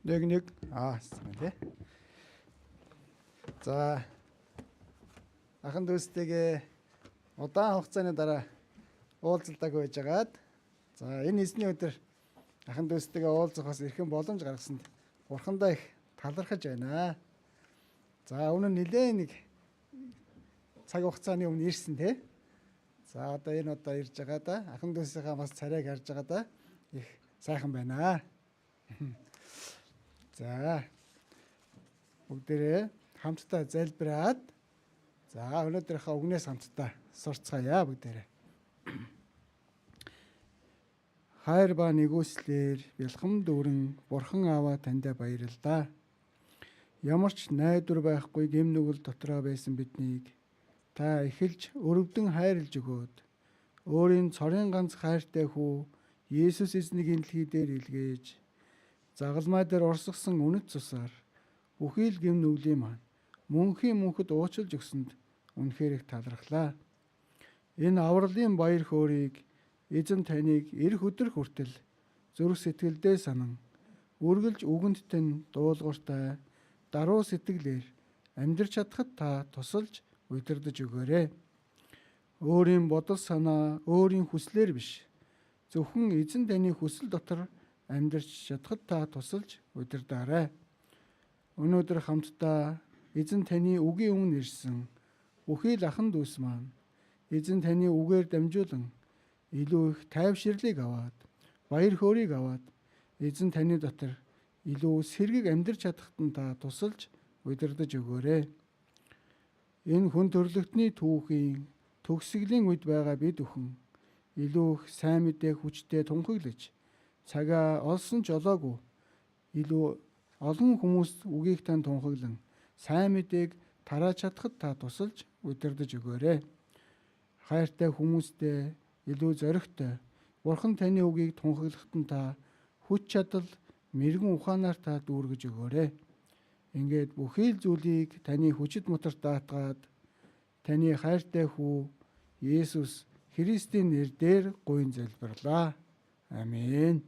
нэг тий. За ахын дүүстэйгээ удаан хугацааны дараа уулзалдаг байж байгаад за энэ эзний өдөр ахын дүүстэйгээ уулзах бас эрхэм боломж гаргасанд Бурхандаа их талархаж байна. За өмнө нь нэлээд нэг цаг хугацааны өмнө ирсэн тий. За одоо энэ ирж байгаа да. Ахын дүүсийнхаа бас царайг харж байгаа да. Их сайхан байна. За бүгдээрээ хамтдаа залбираад за өнөөдрийнхөө үгнээс хамтдаа сурцгаая бүгдээрээ. Хайр ба нэгүслэр бэлхэм дүүрэн Бурхан Аава таньда баярлалаа. Ямар ч найдвар байхгүй гэм нүгэл дотроо байсан биднийг та эхэлж өрөвдөн хайрлж өгөөд өөрийн цорын ганц хайртай хүү Есүс эзнийг дэлхий дээр илгээж загалмай дээр урсгасан үнэт цусаар бүхий л гэм нүглийн маань мөнхийн мөнхөд уучлж өгсөнд үнэхээр их талархлаа. Энэ авралын баяр хөөргийг эзэн таныг ирэх өдөр хүртэл зүрх сэтгэлдээ санан үргэлж үгэнд тань дуулууртай даруй сэтгэлээр амьдрч чадхад та тусалж удирдах өгөөрэй. Өөрийн бодол санаа өөрийн хүслээр биш зөвхөн эзэн таны хүсэл дотор амьдрч чадхад та тусалж удирдаарай. Өнөөдөр хамтдаа эзэн таны үгийн өмнө ирсэн бүхий л ахын дүүс маань эзэн таны үгээр дамжуулан илүү их тайвширлыг аваад баяр хөөргийг аваад эзэн таны дотор илүү сэргийг амьдрч чадхад нь та тусалж удирдах өгөөрэй. Энэ хүн төрлөختний түүхийн төгсгөлийн үед байгаа бид бүхэн илүү их сайн мэдээ хүчтэй тунхаглаж цагаа олсон ч олоогүй илүү олон хүмүүс үгийг тань тунхаглан сайн мэдээг тарааж чадхад та тусалж удирдах өгөөрэй. Хайртай хүмүүстэй илүү зоригтой Бурхан таны үгийг тунхаглахад нь та хүч чадал мэрэгэн ухаанаар та дүүргэж өгөөрэй. Ингээд бүхий л зүйлийг таны хүчит мотор даатгаад таны хайртай хүү Есүс Христийн нэрээр гуйн залбирлаа. Амен.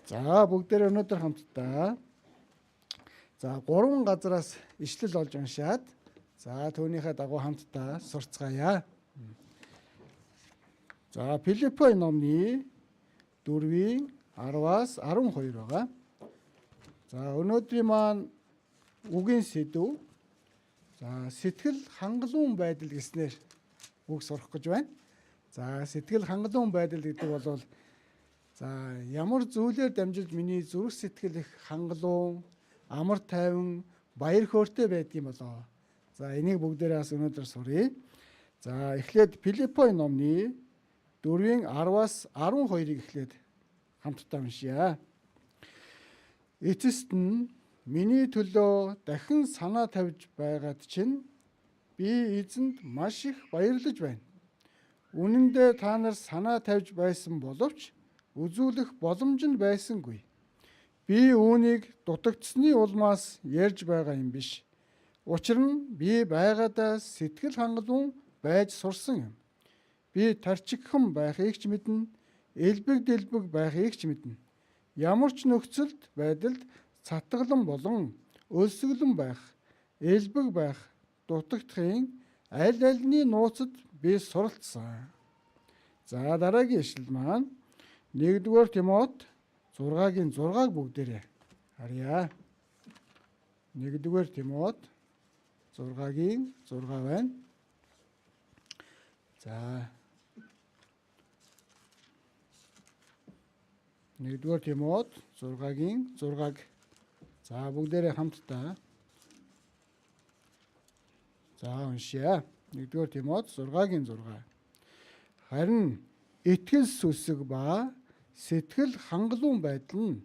За бүгдээр өнөөдөр хамтдаа за 3 газараас ишлэл олж уншаад за түүнийхээ дагуу хамтдаа сурцгаая. За Филиппо номны 4-ийн 10-аас 12 байгаа. За өнөөдрийн маань үгийн сэдв за сэтгэл хангалуун байдал гэснээр үг сурах гэж байна. За сэтгэл хангалуун байдал гэдэг бол за ямар зүйлээр дамжиж миний зүрх сэтгэл их хангалуун, амар тайван, баяр хөөртэй байдгийм болоо. За энийг бүгдээрээ бас өнөөдөр суръя. За эхлээд Филиппо номны 4-ийн 10-аас 12-ыг эхлээд хамтдаа уншъя. Эцэст нь миний төлөө дахин санаа тавьж байгаад чинь би эзэнд маш их баярлаж байна. Үнэн дээр та нар санаа тавьж байсан боловч үзүүлэх боломж нь байсангүй. Би үүнийг дутагдсны улмаас ярьж байгаа юм биш. Учир нь би байгаадаа сэтгэл хангалуун байж сурсан юм. Би тарчигхан байхыг ч мэднэ, элбэг дэлбэг байхыг ч мэднэ. Ямар ч нөхцөлд байдалд цатгалан болон өлсгөлэн байх, элбэг байх, дутагдахын аль альны нууцад би суралцсан. За дараагийн ишлэл маань 1-р Тимот 6-гийн 6-аг бүгдээрээ харъя. 1-р Тимот 6-гийн 6 байна. За 1-р Тимот 6-гийн 6-г за бүгдээрээ хамтдаа за уншъя. 1-р Тимот 6-гийн 6. Харин итгэл сүсэг ба сэтгэл хангалуун байдал нь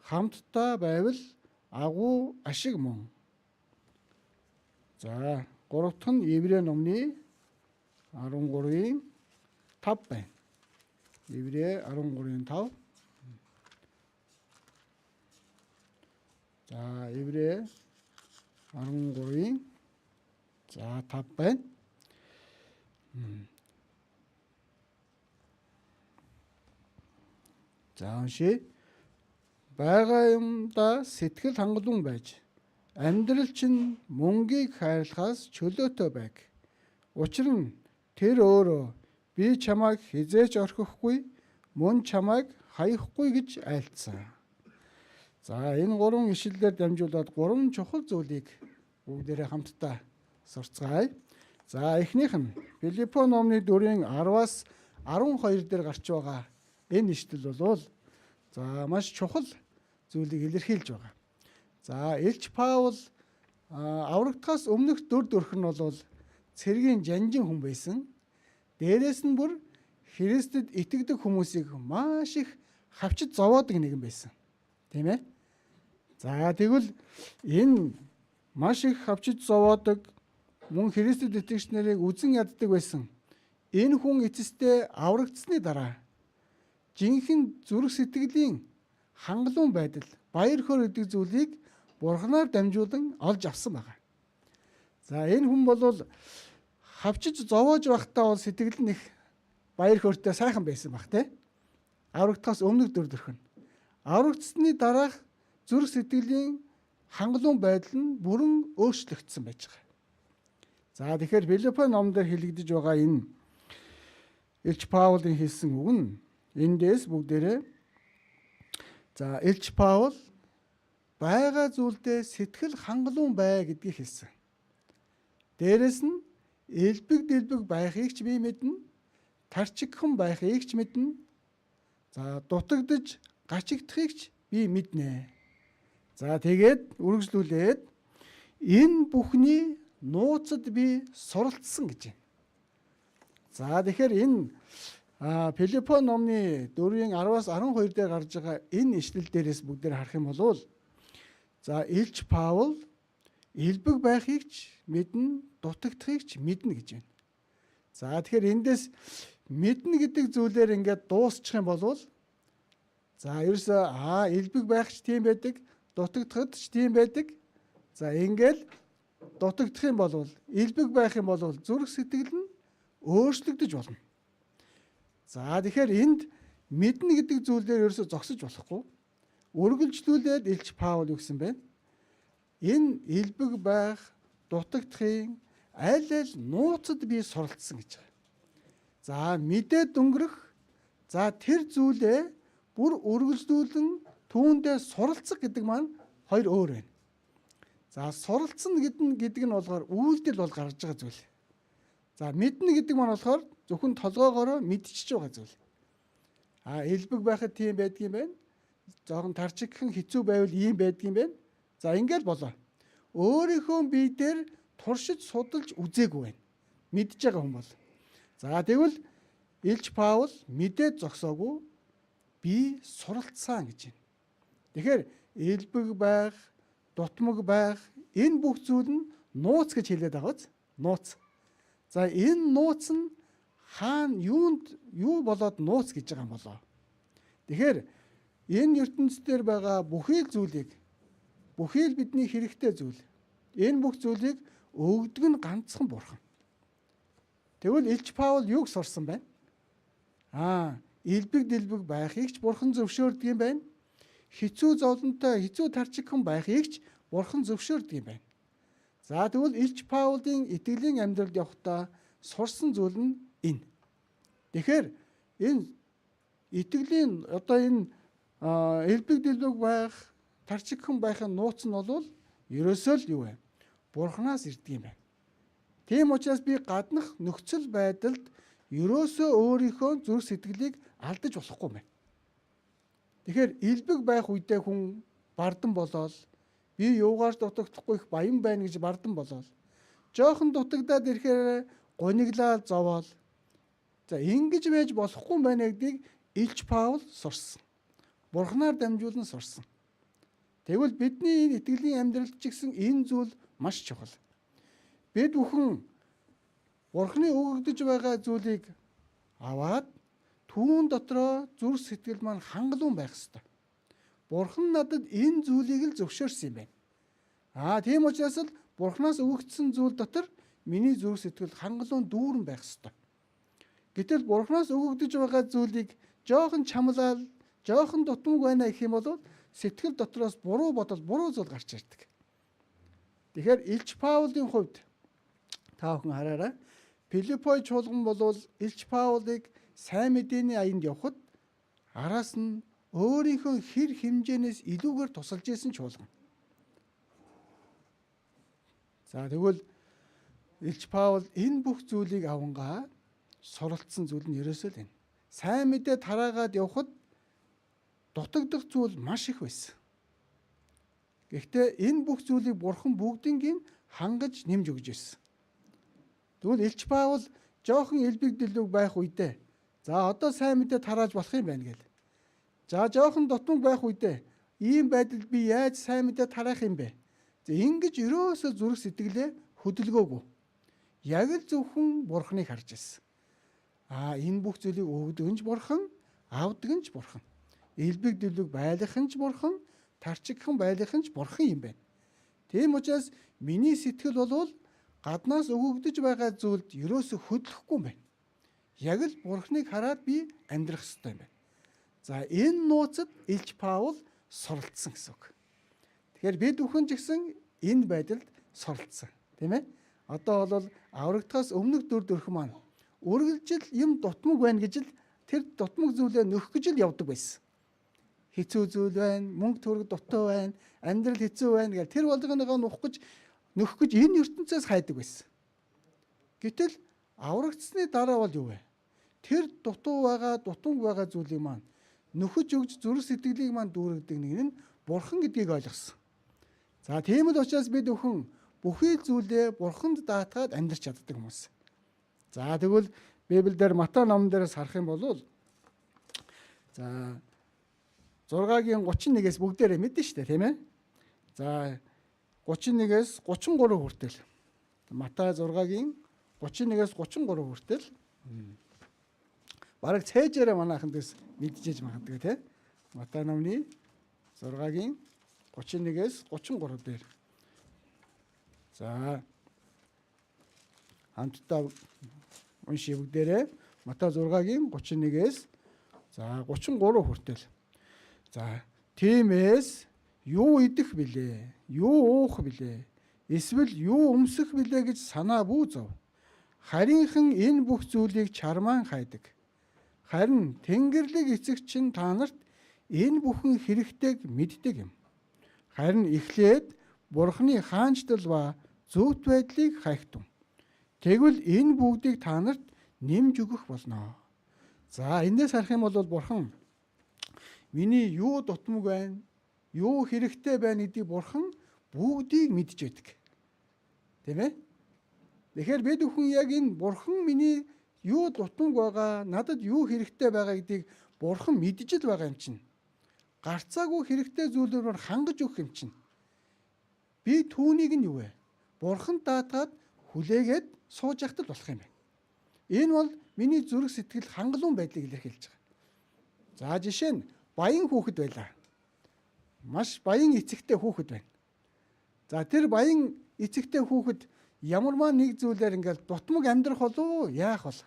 хамтдаа байвал агуу ашиг мөн. За 3 дахь нь Еврей номны 13-ийн 5 байна. Еврей 13-ийн 5. За Еврей 13-ийн за 5 байна. За уншъя. Байгаа юмдаа сэтгэл хангалуун байж амьдрал чинь мөнгийг хайрлахаас чөлөөтэй байг. Учир нь тэр өөрөө би чамайг хизээч орхихгүй, мөн чамайг хаяхгүй гэж айлтсан. За энэ 3 ишлэлээр дамжуулаад 3 чухал зүйлийг бүгдээрээ хамтдаа сурцгаая. За эхнийх нь Филиппо номны 4-ийн 10-аас 12 дээр гарч байгаа энэ ишлэл бол за маш чухал зүйлийг илэрхийлж байгаа. За Илч Паул аврагдахаас өмнөх дүр төрх нь бол цэргийн жанжин хүн байсан. Дээрээс нь бүр Христэд итгэдэг хүмүүсийг маш их хавчиж зовоодаг нэгэн байсан. Тийм ээ. За тэгвэл энэ маш их хавчиж зовоодаг мөн Христэд итгэгч нарыг үзен яддаг байсан. Энэ хүн эцэстээ аврагдсны дараа жинхэнэ зүрх сэтгэлийн хангалуун байдал, баяр хөөр гэдэг зүйлийг Бурханаар дамжуулан олж авсан байна. За энэ хүн бол хавчиж зовоож байхдаа бол сэтгэл нь их баяр хөөртэй сайхан байсан баг те. Аврагдахаас өмнөх дүр төрх нь. Аврагдсны дараах зүрх сэтгэлийн хангалуун байдал нь бүрэн өөрчлөгдсөн байж байгаа. За тэгэхээр Филиппо номдэр хэлэгдэж байгаа энэ Илч Паулын хэлсэн үг нь эндээс бүгдээрээ за Илч Паул байгаа зүйлдээ сэтгэл хангалуун бай гэдгийг хэлсэн. Дээрэс нь элбэг дэлбэг байхыг ч би мэднэ, тарчигхан байхыг ч мэднэ. За дутагдж гачигдахыг ч би мэднэ. За тэгээд үргэлжлүүлээд энэ бүхний нууцад би суралцсан гэж байна. За тэгэхээр энэ Филиппо номны 4-ийн 10-аас 12 дээр гарч байгаа энэ ишлэл дээрээс бүгдээр харах юм бол за Илч Паул элбэг байхыг ч мэднэ, дутагдахыг ч мэднэ гэж байна. За тэгэхээр эндээс мэднэ гэдэг зүйлээр ингээд дуусчих юм бол за ерөөсөө элбэг байх ч тийм байдаг, дутагдахад ч тийм байдаг. За ингээл дутагдах юм бол элбэг байх юм бол зүрх сэтгэл нь өөрчлөгдөж болно. За тэгэхээр энд мэднэ гэдэг зүйлээр ерөөсөө зогсож болохгүй. Үргэлжлүүлээд Илч Паул юу гэсэн бэ? Энэ элбэг байх, дутагдахын аль нууцад би суралцсан гэж байгаа. За мэдээд өнгөрөх, за тэр зүйлээ бүр үргэлжлүүлэн түүндээ суралцах гэдэг маань хоёр өөр байна. За суралцсан гэдэг нь болохоор үйлдэл бол гарч байгаа зүйл. За мэднэ гэдэг маань болохоор зөвхөн толгоогоороо мэдчихэж байгаа зүйл. Элбэг байхад тийм байдгийм байна. Зоохон тарчигхан хэцүү байвал ийм байдгийм байна. За ингээл болоо. Өөрийнхөө бие дээр туршиж судалж үзээгүй байна. Мэдж байгаа хүн бол. За тэгвэл Илч Паул мэдээд зогсоогүй би суралцсан гэж байна. Тэгэхээр элбэг байх, дутмаг байх энэ бүх зүйл нь нууц гэж хэлээд байгаа биз? Нууц. За энэ нууц нь хаана юу болоод нууц гэж байгаа юм болоо. Тэгэхээр энэ ертөнцийн байгаа бүхий л зүйлийг бүхий л бидний хэрэгтэй зүйл. Энэ бүх зүйлийг өгдөг нь ганцхан Бурхан. Тэгвэл Илч Паул юуг сурсан байна? Элбэг дэлбэг байхыг ч Бурхан зөвшөөрдөг юм байна. Хэцүү зовлонтой, хэцүү тарчигхан байхыг ч Бурхан зөвшөөрдөг юм байна. За тэгвэл Илч Паулын итгэлийн амьдралд явахдаа сурсан зүйл нь энэ. Тэгэхээр энэ итгэлийн одоо энэ элбэг дэлбэг байх, тарчигхан байхын нууц нь бол ерөөсөө л юу вэ? Бурханаас ирдэг юм байна. Тийм учраас би гаднах нөхцөл байдалд ерөөсөө өөрийнхөө зүрх сэтгэлийг алдаж болохгүй юм байна. Тэгэхээр элбэг байх үедээ хүн бардан болоод би юугаарч дутагдахгүй их баян байна гэж бардан болоод жоохон дутагдаад ирэхээр гониглаад зовоол. За ингэж байж болохгүй юм байна гэдгийг Илч Паул сурсан. Бурханаар дамжуулан сурсан. Тэгвэл бидний итгэлийн амьдралд ч гэсэн энэ зүйл маш чухал. Бид бүхэн Бурханы өгөгдөж байгаа зүйлийг аваад түүн дотроо зүрх сэтгэл маань хангалуун байх ёстой. Бурхан надад энэ зүйлийг л зөвшөөрсөн юм байна. Тийм учраас л Бурханаас өгөгдсөн зүйл дотор миний зүрх сэтгэл хангалуун дүүрэн байх ёстой. Гэтэл Бурханаас өгөгдөж байгаа зүйлийг жоохон чамлал, жоохон дутмаг байна гэх юм бол сэтгэл дотроос буруу бодол, буруу зүйл гарч ирдэг. Тэгэхээр Илч Паулын хувьд та бүхэн хараарай. Филиппой чуулган болвол Илч Паулыг сайн мэдээний аянд явхад араас нь өөрийнхөө хэр хэмжээнээс илүүгээр тусалж исэн чуулган. За тэгвэл Илч Паул энэ бүх зүйлийг авангаа суралцсан зүйл нь ерөөсөө л энэ. Сайн мэдээ тараагаад явхад дутагдах зүйл маш их байсан. Гэхдээ энэ бүх зүйлийг Бурхан бүгднийг хангаж нэмж өгж байсан. Тэгвэл Илч Паул жоохон элбэг дэлбэг байх үедээ за одоо сайн мэдээ тарааж болох юм байна гэл. За жоохон дутмаг байх үедээ ийм байдалд би яаж сайн мэдээ тараах юм бэ? За ингэж ерөөсөө зүрх сэтгэлээ хөдөлгөөгүй. Яг л зөвхөн Бурханыг харж ирсэн. Энэ бүх зүйлийг өгдөг нь Бурхан, авдаг нь Бурхан. Элбэг дэлбэг байлгах нь Бурхан, тарчигхан байлгах нь Бурхан юм байна. Тийм учраас миний сэтгэл болвол гаднаас өгөгдөж байгаа зүйлд ерөөсө хөдлөхгүй юм байна. Яг л Бурханыг хараад би амьдрах ёстой юм байна. За энэ нууцад Илч Паул суралцсан гэсэн үг. Тэгэхээр бид бүхэн ч гэсэн энэ байдалд суралцсан, тийм ээ? Одоо бол аврагдахаас өмнөх дүр төрх маань үргэлжил юм дутмаг байна гэж л тэр дутмаг зүйлээ нөх гэж л явдаг байсан. Хэцүү зүйл байна, мөнгө төгрөг дутуу байна, амьдрал хэцүү байна гэл тэр болгоныгоо нөх гэж энэ ертөнцөөс хайдаг байсан. Гэтэл аврагдсны дараа бол юу вэ? Тэр дутуу байгаа, дутмаг байгаа зүйлийг маань нөхөж өгж зүрх сэтгэлийг маань дүүргэдэг нэг нь Бурхан гэдгийг ойлгосон. За тийм л учраас бид бүхэн бүхий зүйлээ Бурханд даатгаад амьдрч чаддаг хүмүүс. За тэгвэл Библиэлд Матай номон дээрээс харах юм бол за 6-гийн 31-ээс бүгдээрээ мэднэ шүү дээ, тийм ээ? За 31-ээс 33 хүртэл. Матай 6-гийн 31-ээс 33 хүртэл. Бараг цээжээрээ манайхандээс мэдчихэж магадгүй, тийм ээ? Матай номны 6-гийн 31-ээс 33 дээр. За хамтдаа уншия бүгдээрээ Матай 6-гийн 31-ээс за 33 хүртэл. За тиймээс юу идэх билээ? Юу уух билээ? Эсвэл юу өмсөх билээ гэж санаа бүү зов. Харийнхан энэ бүх зүйлийг чармаан хайдаг. Харин Тэнгэрлэг эцэг чинь та нарт энэ бүхэн хэрэгтэйг мэддэг юм. Харин эхлээд Бурханы хаанчлал ба зөвхт байдлыг хайхтун. Тэгвэл энэ бүгдийг та нарт нэмж өгөх болно. За эндээс харах юм бол Бурхан миний юу дутмаг байна, юу хэрэгтэй байна гэдгийг Бурхан бүгдийг мэдж байдаг. Тийм ээ? Тэгэхээр бид бүхэн яг энэ Бурхан миний юу дутмаг байгаа, надад юу хэрэгтэй байгаа гэдгийг Бурхан мэдж л байгаа юм чинь. Гарцаагүй хэрэгтэй зүйлээр хангаж өгөх юм чинь. Би түүнийг нь юу вэ? Бурхан даатгаад хүлээгээд сууж яхад л болох юм байна. Энэ бол миний зүрх сэтгэл хангалуун байдлыг илэрхийлж байгаа. За жишээ нь баян хүүхэд байлаа. Маш баян эцэгтэй хүүхэд байна. За тэр баян эцэгтэй хүүхэд ямарваа нэг зүйлээр ингээл дутмаг амьдрах болов уу? Яах бол?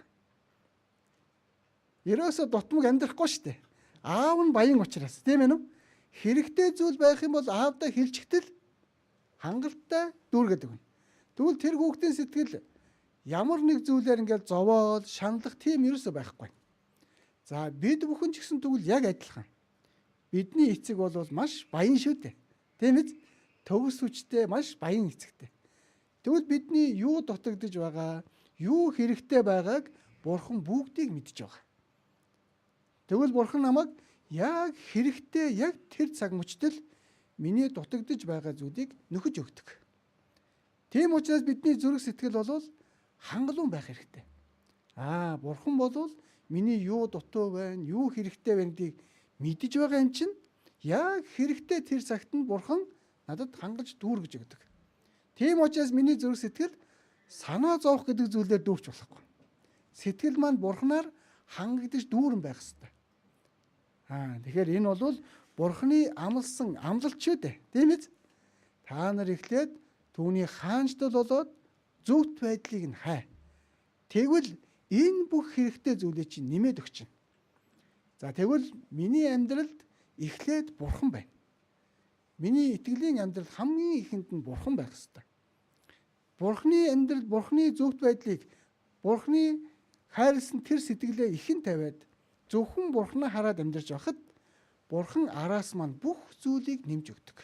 Ерөөсө дутмаг амьдрахгүй шүү дээ. Аав нь баян учраас, тийм ээ нү? Хэрэгтэй зүйл байх юм бол аавдаа хэлчихтэл хангалттай дүүргээд өгнө. Тэгвэл тэр хүүхдийн сэтгэл ямар нэг зүйлээр ингээл зовоол, шаналх тийм ерөөсө байхгүй. За бид бүхэн ч гэсэн тэгвэл яг адилхан. Бидний эцэг бол маш баян шүү дээ. Тийм ээ? төгс хүчтэй, маш баян эцэгтэй. Тэгвэл бидний юу дутагдж байгаа, юу хэрэгтэй байгааг Бурхан бүгдийг мэдж байгаа. Тэгвэл Бурхан намайг яг хэрэгтэй, яг тэр цаг мөчтөл миний дутагдж байгаа зүйлийг нөхөж өгдөг. Тийм учраас бидний зүрх сэтгэл бол хангалуун байх хэрэгтэй. Бурхан бол миний юу дутуу байна, юу хэрэгтэй байна гэдгийг мэдж байгаа юм чинь яг хэрэгтэй тэр цагт нь Бурхан надад хангаж дүүргэж өгдөг. Тийм учраас миний зүрх сэтгэл санаа зовох гэдэг зүйлээр дүүрч болохгүй. Сэтгэл маань Бурханаар хангагдж дүүрэн байх хэрэгтэй. Тэгэхээр энэ бол Бурханы амлсан амлалт шүү дээ. Тийм ээ? Та нар эхлээд түүний хаанчдал болоод зөвхт байдлыг нь хай. Тэгвэл энэ бүх хэрэгтэй зүйлээ чинь нэмээд өгч чинь. Тэгвэл миний амьдралд эхлээд Бурхан байна. Миний итгэлийн амьдрал хамгийн ихэнд нь Бурхан байх ёстой. Бурханы амьдрал, Бурханы зөвхт байдлыг, Бурханы хайрлсан тэр сэтгэлээ ихэн тавиад зөвхөн Бурханаа хараад амьдарч байхад Бурхан араас маань бүх зүйлийг нэмж өгдөг.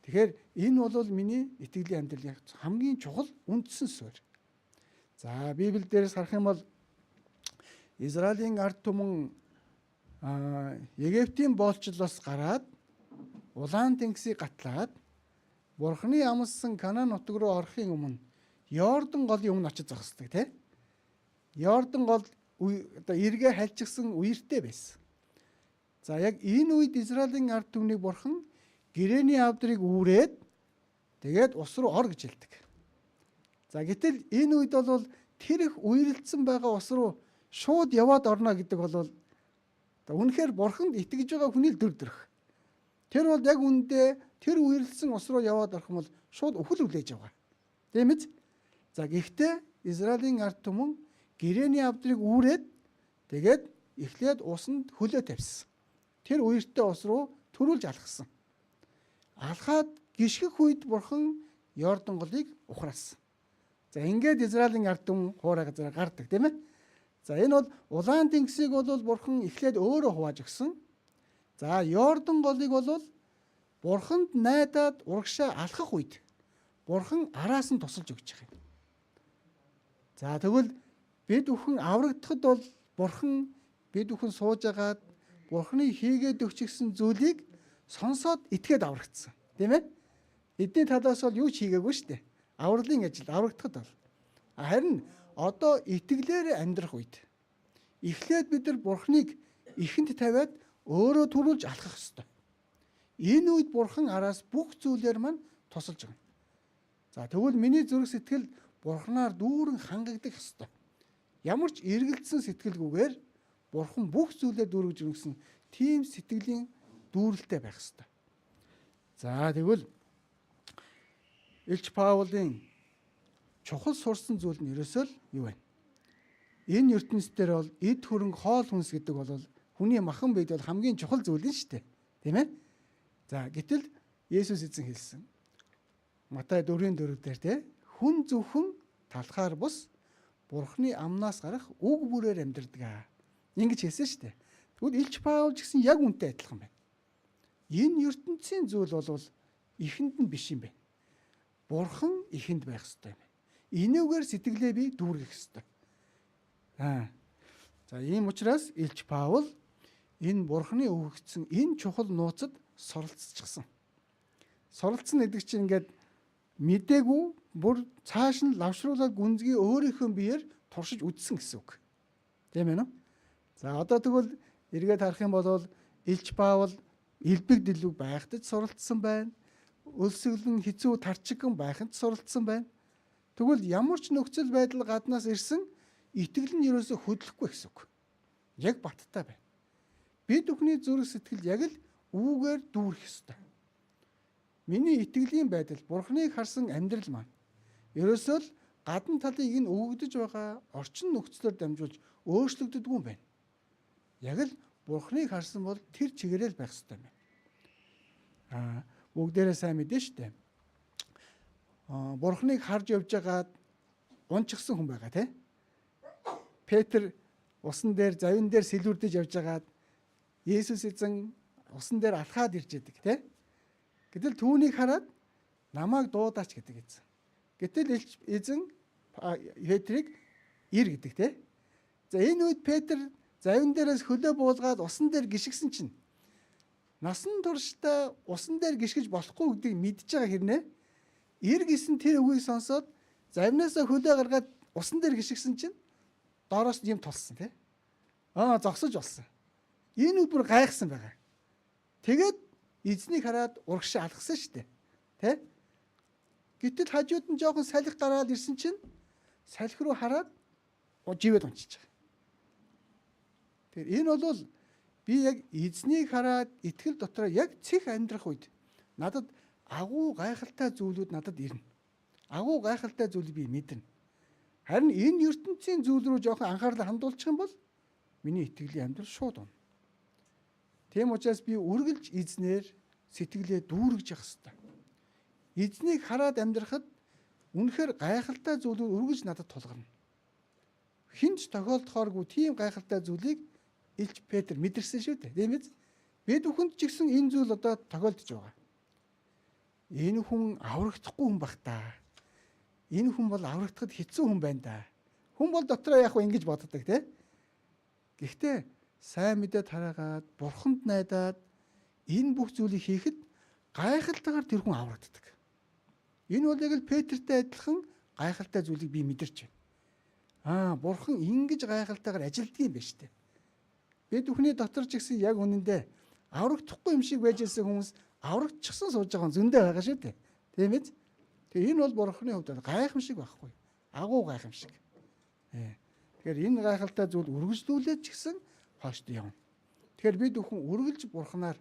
Тэгэхээр энэ бол миний итгэлийн амьдралын хамгийн чухал үндсэн суурь. Библиэл дээрээс харах юм бол Израилийн ард түмэн Египтийн боолчлоос гараад Улаан тэнгисийг гатлаад Бурханы амласан Канаан нутаг руу орохын өмнө Йордан голын өмнө очиж зогсдог тийм. Йордан гол эргээ хальчихсан үертэй байсан. Яг энэ үед Израилийн ард түмнийг Бурхан гэрээний авдрыг үүрээд тэгээд ус руу ор гэж хэлдэг. Гэтэл энэ үед бол тэр их үерэлдсэн байгаа ус руу шууд яваад орно гэдэг бол үнэхээр Бурханд итгэж байгаа хүний л дүр төрх. Тэр бол яг үндэ тэр үерэлдсэн ус руу яваад орох юм бол шууд өхөл үлээж байгаа. Тийм ээ? Гэхдээ Израилийн ард түмэн гэрээний авдрыг үүрээд тэгээд эхлээд усанд хөлөө тавьсан. Тэр үертэй ус руу төрүүлж алхсан. Алхаад гიშгэх үед Бурхан Йордан голыг ухраасан. Ингээд Израилийн ард түмэн хуурай газараа гардаг тийм ээ. Энэ бол Улаан тэнгисийг бол Бурхан эхлээд өөрөө хувааж өгсөн. Йордан голыг бол Бурханд найдаад урагшаа алхах үед Бурхан араас нь тусалж өгч байгаа юм. Тэгвэл бид бүхэн аврагдахад бол Бурхан бид бүхэн сууж агаад Бурханы хийгээд өгчихсэн зүйлийг сонсоод итгээд аврагдсан. Тийм ээ? Эдний талаас бол юу ч хийгээгүй шүү дээ. Авралын ажил аврагдахад бол. Харин одоо итгэлээр амьдрах үед эхлээд бид нар Бурханыг ихэнд тавиад өөрөө төрүүлж алхах ёстой. Энэ үед Бурхан араас бүх зүйлээр маань тусалж байгаа. Тэгвэл миний зүрх сэтгэл Бурханаар дүүрэн хангагдах ёстой. Ямар ч эргэлдсэн сэтгэлгүйгээр Бурхан бүх зүйлээр дүүргэж өгсөн тийм сэтгэлийн дүүрэлтэй байх ёстой. Тэгвэл Илч Паулын чухал сурсан зүйл нь ерөөсөө л юу вэ? Энэ ертөнцийн бол эд хөрөнгө хоол хүнс гэдэг бол хүний махан бид бол хамгийн чухал зүйл нь шүү дээ. Тийм ээ? Гэтэл Есүс эзэн хэлсэн. Матай 4:4 дээр те хүн зөвхөн талхаар бус Бурханы амнаас гарах үг бүрээр амьдрдаг. Ингэж хэлсэн шүү дээ. Тэгвэл Илч Паул ч гэсэн яг үнтэй адилхан байна. Энэ ертөнцийн зүйл бол ихэнд нь биш юм байна. Бурхан ихэнд байх ёстой юм. Энэгээр сэтгэлээ би дүүргэх ёстой. Ийм учраас Илч Паул энэ Бурханы өгөгдсөн энэ чухал нууцад суралцчихсан. Суралцсан гэдэг чинь ингээд мдээгүй бүр цааш нь лавшруулаад гүнзгий өөрийнхөө биеэр туршиж үзсэн гэсэн үг. Тийм ээ нөө? Одоо тэгвэл эргээд харах юм бол Илч Паул элбэг дэлбэг байхад суралцсан байна. Өлсгөлн хэцүү тарчигхан байхад суралцсан байна. Тэгвэл ямар ч нөхцөл байдал гаднаас ирсэн итгэл нь ерөөсө хөдлөхгүй гэсэн үг. Яг баттай байна. Бид бүхний зүрх сэтгэл яг л үүгээр дүүрэх ёстой. Миний итгэлийн байдал, Бурханыг харсан амьдрал маань ерөөсөө л гадна талыг нь өгөгдөж байгаа орчин нөхцлөөр дамжуулж өөрчлөгддөггүй юм байна. Яг л Бурханыг харсан бол тэр чигээрэл байх ёстой юм байна. Бүгдээрээ сайн мэдэн штэ. Бурханыг харж явж байгаад унчихсан хүн байгаа тий. Петр усан дээр завин дээр сэлүүрдэж явж байгаад Есүс эзэн усан дээр алхаад ирж идэг тий. Гэтэл түүнийг хараад намайг дуудаач гэдэг эзэн. Гэтэл эзэн Петрийг ир гэдэг те. За энэ үед Петр завин дээрээс хөлөө буулгаад усан дээр гიშгсэн чинь насан туршдаа усан дээр гიშгэж болохгүй гэдгийг мэдж байгаа хэрнээ ир гисэн тэр үгийг сонсоод завнаасаа хөлөө гаргаад усан дээр гიშгсэн чинь доороос юм тулсан те. Зогсож болсон. Энэ үр гайхсан байгаа. Тэгээд эзнийг хараад урагшаа алгасан шүү дээ. Тэ? Гэтэл хажууд нь жоохон салхи гараад ирсэн чинь салхи руу хараад живэд унчиж байгаа. Тэгэхээр энэ бол би яг эзнийг хараад итгэл дотроо яг цэх амьдрах үед надад агуу гайхалтай зүйлүүд надад ирнэ. Агуу гайхалтай зүйлийг би мэднэ. Харин энэ ертөнцийн зүйл рүү жоохон анхаарлаа хандуулчих юм бол миний итгэлийн амьдрал шууд унна. Тийм учраас би үргэлж эзнэр сэтгэлээ дүүргэж явах хэрэгтэй. Эзнийг хараад амьдрахад үнэхээр гайхалтай зүйлүүд үргэлж надад тулгарна. Хинч тохиолдохооргүй тийм гайхалтай зүйлийг Илч Петр мэдэрсэн шүү дээ. Тийм биз? Бид бүхэнд ч гэсэн энэ зүйл одоо тохиолдож байгаа. Энэ хүн аврагдахгүй хүн бах та. Энэ хүн бол аврагдахад хэцүү хүн байна да. Хүн бол дотроо яг ингэж боддог тийм. Гэхдээ сайн мэдээ тараагаад бурханд найдаад энэ бүх зүйлийг хийхэд гайхалтайгаар тэр хүн аврагддаг. Энэ бол яг л Петртэй адилхан гайхалтай зүйлийг би мэдэрч байна. Бурхан ингэж гайхалтайгаар ажилддаг юм байна шүү дээ. Бид бүхний дотор ч гэсэн яг үнэндээ аврагдахгүй юм шиг байж ирсэн хүмүүс аврагдчихсан сууж байгаа зөндөө байгаа шүү дээ. Тийм биз? Тэгээ энэ бол бурханы хувьд гайхамшиг байхгүй. Агуу гайхамшиг. Тэгэхээр энэ гайхалтай зүйл үргэлжлүүлээд ч гэсэн хоошд явна. Тэгэхээр бид бүхэн үргэлж бурханаар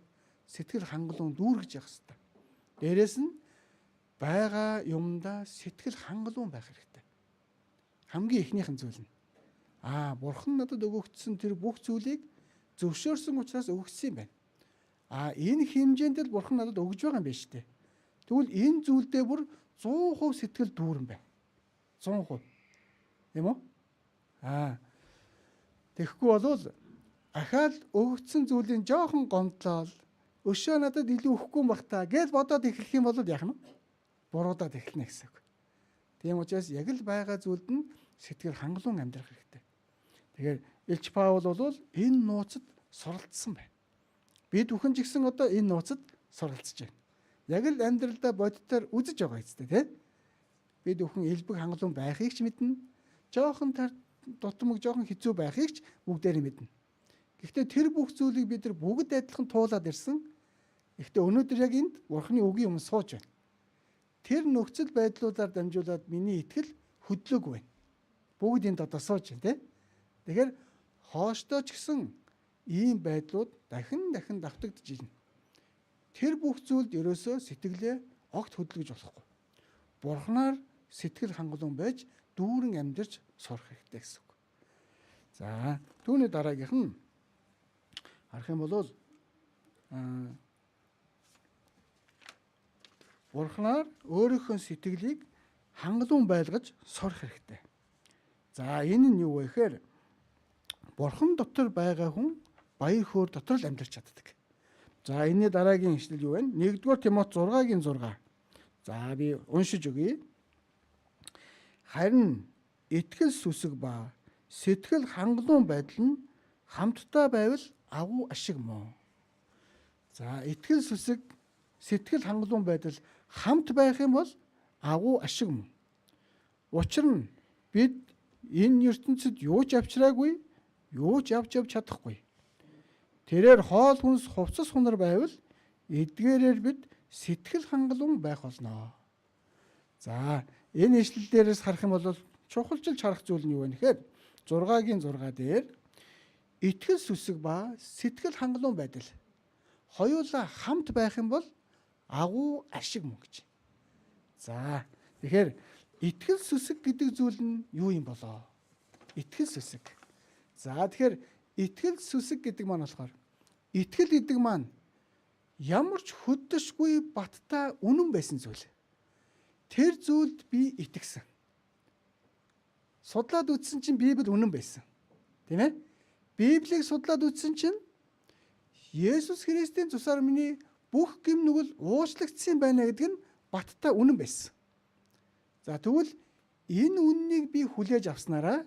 сэтгэл хангалуун дүүргэж явах хэрэгтэй. Дээрээс нь байгаа юмдаа сэтгэл хангалуун байх хэрэгтэй. Хамгийн эхнийхэн зүйл нь бурхан надад өгөгдсөн тэр бүх зүйлийг зөвшөөрсөн учраас өгсөн юм байна. Энэ хэмжээнд л бурхан надад өгж байгаа юм байна шүү дээ. Тэгвэл энэ зүйлдээ бүр 100% сэтгэл дүүрэн байна. 100%. Тийм үү? Тэгэхгүй болвол ахаал өгөгдсөн зүйлийн жоохон гомдлол өшөө надад илүү өгөхгүй юм бах та гэж бодоод эхлэх юм бол яах нь? Буруудаад эхэлнэ гэсэн үг. Тийм учраас яг л байгаа зүйлд нь сэтгэл хангалуун амьдрах хэрэгтэй. Тэгэхээр Илч Паул бол энэ нууцад суралцсан байна. Бид бүхэн ч гэсэн одоо энэ нууцад суралцж байна. Яг л амьдралдаа бодитоор үзэж байгаа юм тийм. Бид бүхэн элбэг хангалуун байхыг ч мэднэ. Жоохон дутмаг жоохон хэцүү байхыг ч бүгдээр мэднэ. Гэхдээ тэр бүх зүйлийг бид нар бүгд адилхан туулаад ирсэн. Гэхдээ өнөөдөр яг энд бурхны үгийн өмнө сууж байна. Тэр нөхцөл байдлуудаар дамжуулаад миний итгэл хөдлөөгүй байна. Бүгд энд одоо сууж байна тийм. Тэгэхээр хоошдоо ч гэсэн ийм байдлууд дахин давтагдж ирнэ. Тэр бүх зүйлд ерөөсөө сэтгэлээ огт хөдлөж болохгүй. Бурхнаар сэтгэл хангалуун байж дүүрэн амьдарч сурах хэрэгтэй гэсэн үг. За түүний дараагийнх нь харах юм бол Бурхнаар өөрийнхөө сэтгэлийг хангалуун байлгаж сурах хэрэгтэй. За энэ нь юу вэ гэхээр Бурхан дотор байгаа хүн баяр хөөр дотор л амьдарч чаддаг. За энэний дараагийн ишлэл юу вэ? 1-р Тимот 6-гийн 6. За би уншиж өгье. Харин итгэл сүсэг ба сэтгэл хангалуун байдал нь хамтдаа байвал агуу ашиг мөн. За итгэл сүсэг, сэтгэл хангалуун байдал хамт байх юм бол агуу ашиг мөн. Учир нь бид энэ ертөнцид юу ч авчраагүй, юу ч авч чадахгүй. Тэрээр хоол хүнс хувцас хунар байвал эдгээрээр бид сэтгэл хангалуун байх болно. За энэ ишлэл дээрээс харах юм бол чухалчилж харах зүйл нь юу вэ гэхээр 6-гийн 6 дээр итгэл сүсэг ба сэтгэл хангалуун байдал хоёулаа хамт байх юм бол агуу ашиг мөн гэж. За тэгэхээр итгэл сүсэг гэдэг зүйл нь юу юм болоо? Итгэл сүсэг. За тэгэхээр итгэл сүсэг гэдэг маань болохоор итгэл гэдэг маань ямар ч хөддөшгүй баттай үнэн байсан зүйл. Тэр зүйлд би итгэсэн. Судлаад үзсэн чинь Библи үнэн байсан. Тийм ээ? Библийг судлаад үзсэн чинь Есүс Христийн цусаар миний бүх гэм нүгэл уучлагдсан байна гэдэг нь баттай үнэн байсан. За тэгвэл энэ үннийг би хүлээж авснараа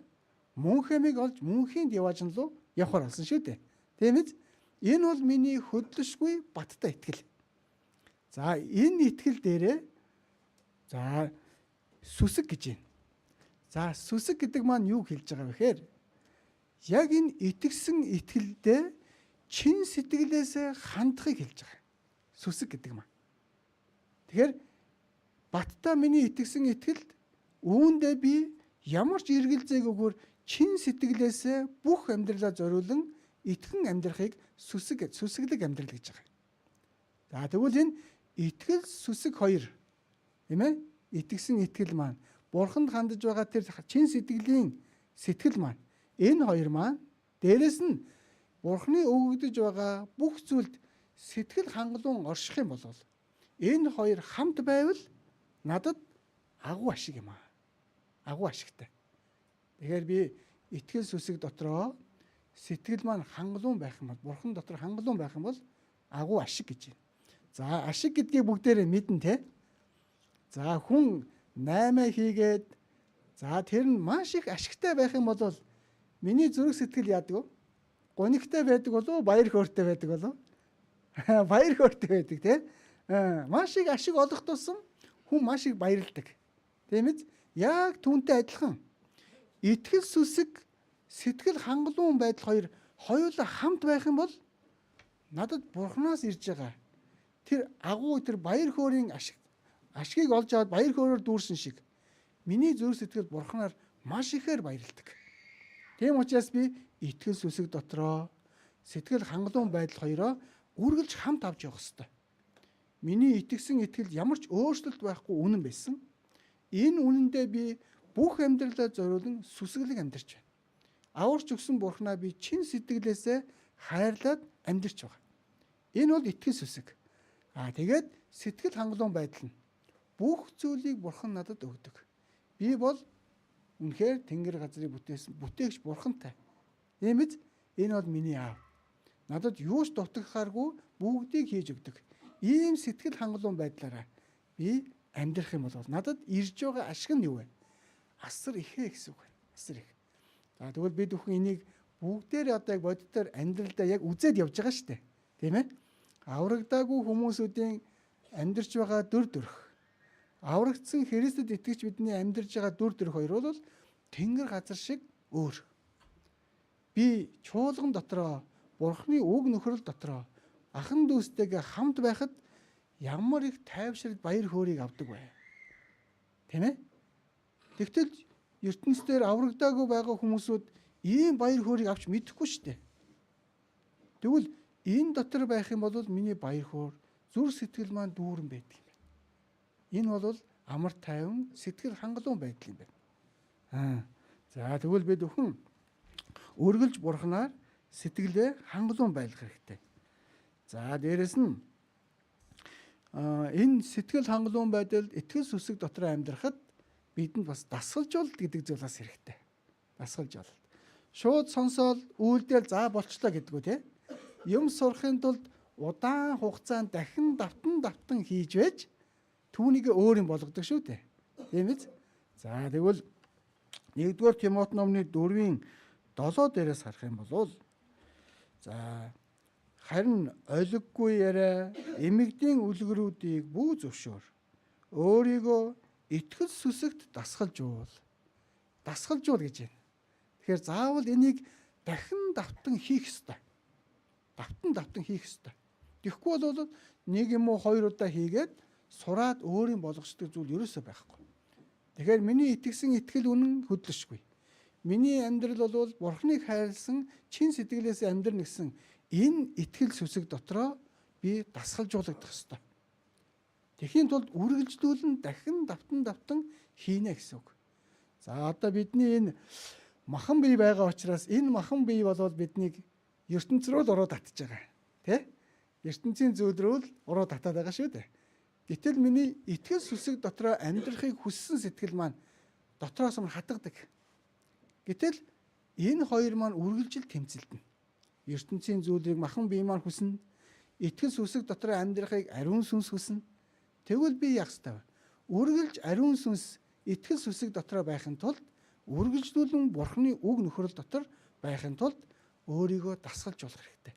мөн хэмиг олж мөнхийн яваажин руу явахаар болсон шүү дээ. Тийм ээ. Энэ бол миний хөдлөшгүй баттай итгэл. За энэ итгэл дээрээ за сүсэг гэж байна. За сүсэг гэдэг маань юу хэлж байгаа вэ гэхээр яг энэ итгэсэн итгэлдээ чин сэтгэлээсээ хандахыг хэлж байгаа. Сүсэг гэдэг маань. Тэгэхээр баттай миний итгэсэн итгэлд үүндээ би ямар ч эргэлзээгүйгээр чин сэтгэлээсээ бүх амьдралаа зориулан итгэн амьдрахыг сүсэглэг амьдрал гэж байгаа. За тэгвэл энэ итгэл сүсэг хоёр тийм ээ итгэсэн итгэл маань Бурханд хандаж байгаа тэр чин сэтгэлийн сэтгэл маань энэ хоёр маань дээрэс нь Бурханы өгөгдөж байгаа бүх зүйлд сэтгэл хангалуун орших юм бол энэ хоёр хамт байвал надад агуу ашиг юм аа. Агуу ашигтай. Тэгэхээр би итгэл сүсэг дотроо сэтгэл маань хангалуун байх юм бол Бурхан дотор хангалуун байх юм бол агуу ашиг гэж байна. За ашиг гэдгийг бүгдээрээ мэднэ те. За хүн 8 хийгээд за тэр нь маш их ашигтай байх юм бол миний зүрх сэтгэл яадаг вэ? Гонигтай байдаг болов уу? Баяр хөөртэй байдаг болов уу? Баяр хөөртэй байдаг те. Маш их ашиг олох тусам хүн маш их баярлдаг. Тийм ээ? Яг түүнтэй адилхан. Итгэл сүсэг сэтгэл хангалуун байдал хоёулаа хамт байх юм бол надад Бурханаас ирж байгаа тэр агуу тэр баяр хөөрийн ашгийг олж аваад баяр хөөрөөр дүүрсэн шиг миний зүрх сэтгэл Бурханаар маш ихээр баярлдаг. Тийм учраас би итгэл сүсэг дотроо сэтгэл хангалуун байдал хоёроо үргэлж хамт авч явах ёстой. Миний итгэсэн итгэл ямар ч өөрчлөлт байхгүй үнэн байсан. Энэ үнэндээ би бүх амьдралаа зориулан сүсэглэг амьдарч байна. Аварч өгсөн Бурханаа би чин сэтгэлээсээ хайрлаад амьдарч байгаа. Энэ бол итгэл сүсэг. Тэгээд сэтгэл хангалуун байдал нь бүх зүйлийг Бурхан надад өгдөг. Би бол үнэхээр тэнгэр газрыг бүтээсэн бүтээгч Бурхантай. Тийм ээ? Энэ бол миний аав. Надад юу ч дутагхааргүй бүгдийг хийж өгдөг. Ийм сэтгэл хангалуун байдлаараа би амьдрах юм бол надад ирж байгаа ашиг нь юу вэ? Асар ихэ гэсэн үг байна. Асар их. За тэгвэл бид бүхэн энийг бүгдээр одоо яг бодитоор амьдралдаа яг үзээд явж байгаа шүү дээ. Тийм ээ? Аврагдаагүй хүмүүсүүдийн амьдарч байгаа дүр төрх. Аврагдсан Христэд итгэж бидний амьдарч байгаа дүр төрх хоёр бол тэнгэр газар шиг өөр. Би чуулган дотроо Бурхны үг нөхрөл дотроо ахан дүүстэйгээ хамт байхад ямар их тайвшрал баяр хөөргийг авдаг бай. Тийм ээ? Тэгтэл ертөнцийн аврагдаагүй байгаа хүмүүсүүд ийм баяр хөөргийг авч мэдэхгүй шүү дээ. Тэгвэл энэ дотор байх юм бол миний баяр хөөр зүрх сэтгэл маань дүүрэн байдаг юм байна. Энэ бол амар тайван сэтгэл хангалуун байдал юм байна. За тэгвэл бид бүхэн үргэлж Бурханаар сэтгэлээ хангалуун байлгах хэрэгтэй. За дээрэс нь энэ сэтгэл хангалуун байдал итгэл сүсэг дотор амьдрахад бидэнд бас дасгалжуулалт гэдэг зүйл бас хэрэгтэй. Дасгалжуулалт. Шууд сонсоол үйлдэл за болчлоо гэдгүү те. Юм сурахын тулд удаан хугацаанд дахин давтан хийж байж түүнийг өөр юм болгодог шүү дээ. Тийм ээ? За тэгвэл 1-р Тимот номны 4-ийн 7 дээрээс харах юм бол за харин олиггүй яриа эмэгдийн үлгэрүүдийг бүү зөвшөөр. Өөрийгөө итгэл сүсэгт дасгалжуул гэж байна. Тэгэхээр заавал энийг дахин давтан хийх ёстой. Давтан хийх ёстой. Тэгэхгүй бол нэг юм уу хоёр удаа хийгээд сураад өөрийн болгочдөг зүйл ерөөсөө байхгүй. Тэгэхээр миний итгэсэн итгэл үнэн хөдлөшгүй. Миний амьдрал бол Бурхныг хайрлсан чин сэтгэлээс амьдрна гэсэн энэ итгэл сүсэг дотроо би дасгалжуулагдах ёстой. Тэхийн тулд үргэлжлүүлэн дахин давтан хийнэ гэсэн үг. За одоо бидний энэ махан бие байгаа учраас энэ махан бие болоод биднийг ертөнц рүү л ороод татж байгаа. Тэ? ертөнцийн зүйл рүү л уруу татаад байгаа шүү дээ. Гэтэл миний итгэл сүсэг дотроо амьдрахыг хүссэн сэтгэл маань дотроос нь хатгадаг. Гэтэл энэ хоёр маань үргэлжил тэмцэлдэнэ. ертөнцийн зүйлийг махан бие маань хүснэ. итгэл сүнсэг дотор амьдрахыг ариун сүнс хүснэ. Тэгвэл би яах ёстой вэ? Үргэлж ариун сүнс итгэл сүнсэг дотор байхын тулд үргэлжлүүлэн Бурхны үг нөхрөл дотор байхын тулд өөрийгөө дасгалж болох хэрэгтэй.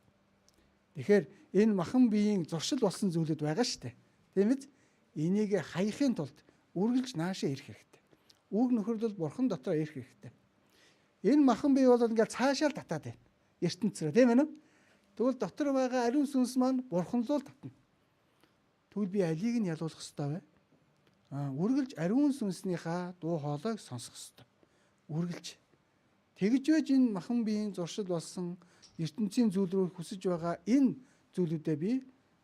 Тэгэхээр энэ махан биеийн зуршил болсон зүйлүүд байгаа шүү дээ. Тийм биз? Энийг хаяхын тулд үргэлж наашаа ирэх хэрэгтэй. Үг нөхрөл Бурхан дотор ирэх хэрэгтэй. Энэ махан бие бол ингээд цаашаа л татаад байна. ертөнцрөө тийм ээ. Тэгвэл дотор байгаа ариун сүнс маань Бурханлуул татна. Тэгвэл би алийг нь ялуулах ёстой вэ? Үргэлж ариун сүнснийхаа дуу хоолойг сонсох ёстой. Үргэлж. Тэгж байж энэ махан биеийн зуршил болсон ертөнцийн зүйл рүү хүсэж байгаа энэ зүйлүүдээ би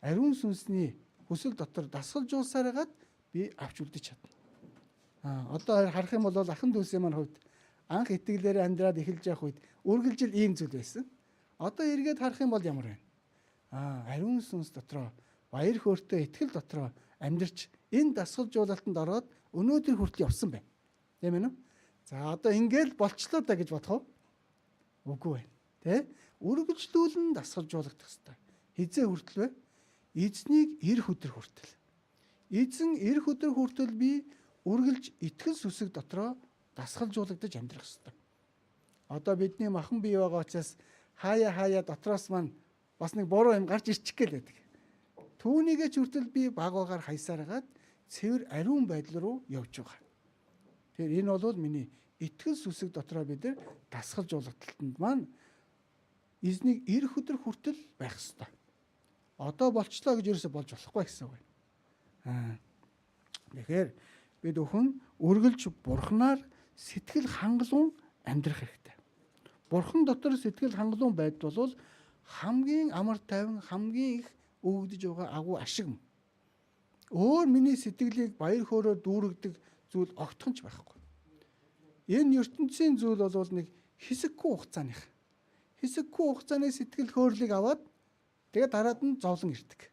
ариун сүнсний хүсэл дотор дасгалжуулсараад би авч үлдэж чадна. Одоо харах юм бол ахын дүүсийн маань хувьд анх итгэлээр амьдраад эхэлж явах үед үргэлжил ийм зүйл байсан. Одоо эргээд харах юм бол ямар вэ? Ариун сүнс дотроо баяр хөөртэй итгэл дотроо амьдрч энэ дасгалжуулалтанд ороод өнөөдөр хүртэл явсан байна. Тийм ээ. За одоо ингээл болчлоо да гэж бодох уу? Үгүй байна. Тэ? Үргэлжлүүлэн дасгалжуулагдах хэрэгтэй. Хизээ хүртэл вэ? Эзнийг эр өдөр хүртэл. Эзэн эр өдөр хүртэл би үргэлж итгэл сүсэг дотроо дасгалжуулагдаж амьдрах хэрэгтэй. Одоо бидний махан бие байгаа учраас хаяа дотроос маань бас нэг буруу юм гарч ирчих гээл байдаг. Түүнийгээ ч хүртэл би баг багаар хайсараад цэвэр ариун байдал руу явж байгаа. Тэгэхээр энэ бол миний итгэл сүсэг дотроо бид нар дасгалжуулалтанд маань эзнийг эр өдөр хүртэл байх хэрэгтэй. Одоо болчлоо гэж ерөөсө болж болохгүй гэсэн үг байна. Тэгэхээр бид өхөн үргэлж Бурханаар сэтгэл хангалуун амьдрах хэрэгтэй. Бурхан дотор сэтгэл хангалуун байдал бол хамгийн амар тайван, хамгийн их өгөгдөж байгаа агуу ашиг юм. Өөр миний сэтгэлийг баяр хөөрөөр дүүргдэг зүйл огтхон ч байхгүй. Энэ ертөнцийн зүйл бол нэг хэсэггүй хугацааных. Хэсэггүй хугацааны сэтгэл хөөрлийг аваад тэгээд дараад нь зовлон ирдэг.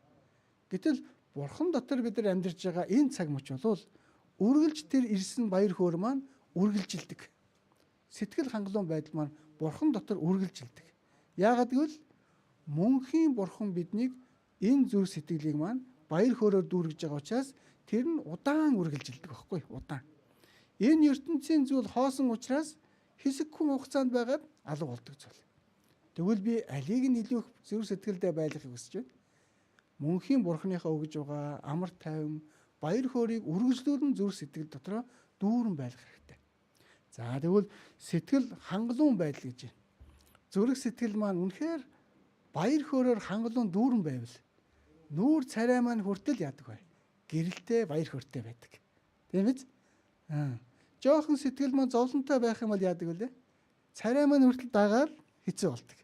Гэтэл Бурхан дотор бид нар амьдарч байгаа энэ цаг мөч бол үргэлж тэр ирсэн баяр хөөр маань үргэлжилдэг. Сэтгэл хангалуун байдал маань Бурхан дотор үргэлжилдэг. Яагаад гэвэл мөнхийн Бурхан биднийг энэ зүрх сэтгэлийг маань баяр хөөрөөр дүүргэж байгаа учраас тэр нь удаан үргэлжилдэг байхгүй удаан. Энэ ертөнцийн зүйл хоосон учраас хэсэггүй хугацаанд байгаад алга болдог зүйл. Тэгвэл би алийг нь илүү зүрх сэтгэлдээ байлгахыг хүсэж байна. Мөнхийн Бурханыхаа өгж байгаа амар тайван баяр хөөргийг үргэлжлүүлэн зүрх сэтгэл дотроо дүүрэн байлгах хэрэгтэй. За тэгвэл сэтгэл хангалуун байдал гэж байна. Зүрх сэтгэл маань үнэхээр баяр хөөрөөр хангалуун дүүрэн байвал нүүр царай маань хүртэл яадаг вэ? Гэрэлтэй баяр хөөртэй байдаг. Тийм биз? Жохон сэтгэл маань зовлонтой байх юм бол яадаг вэ? Царай маань хүртэл дагаад хэцүү болдог.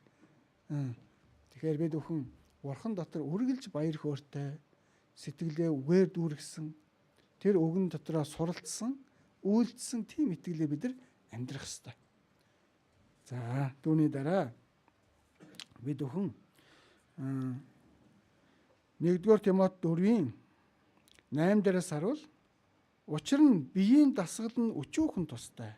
Тэгэхээр бид өхөн Бурхан дотор үргэлж баяр хөөртэй сэтгэлээ үгээр дүүргэсэн тэр өгөн дотроо суралцсан үйлдэлсэн тийм итгэлээ бид нар амьдрах ёстой. За түүний дараа бид өхөн 1-р Тимот 4-ийн 8-аас харуул учир нь биеийн дасгал нь өчүүхэн тустай.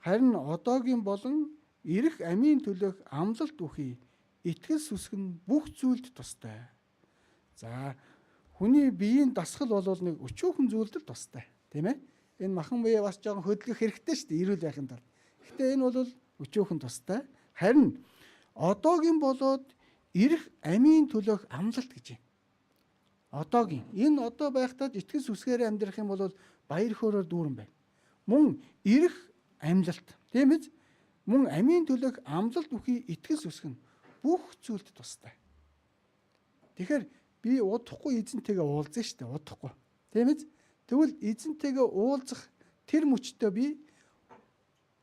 Харин одоогийн болон ирэх амийн төлөөх амлалт үхий итгэл сүсэг нь бүх зүйлд тустай. За хүний биеийн дасгал бол нэг өчүүхэн зүйлд л тустай, тийм ээ? Энэ махан бие бас жоохон хөдөлгөх хэрэгтэй шүү дээ, эрүүл байхын тулд. Гэхдээ энэ бол өчүүхэн тустай. Харин одоогийн болоод ирэх амийн төлөөх амлалт гэж юм. Одоогийн энэ одоо байхдаа итгэл сүсгээр амьдрах юм бол баяр хөөрөөр дүүрэн байна. Мөн ирэх амлалт, тийм ээ? Мөн амийн төлөөх амлалт үхий итгэл сүсэг нь бүх зүйлд тустай. Тэгэхээр би удахгүй эзэнтэйгээ уулзна шүү дээ, удахгүй. Тийм ээ? Тэгвэл эзэнтэйгээ уулзах тэр мөчтөө би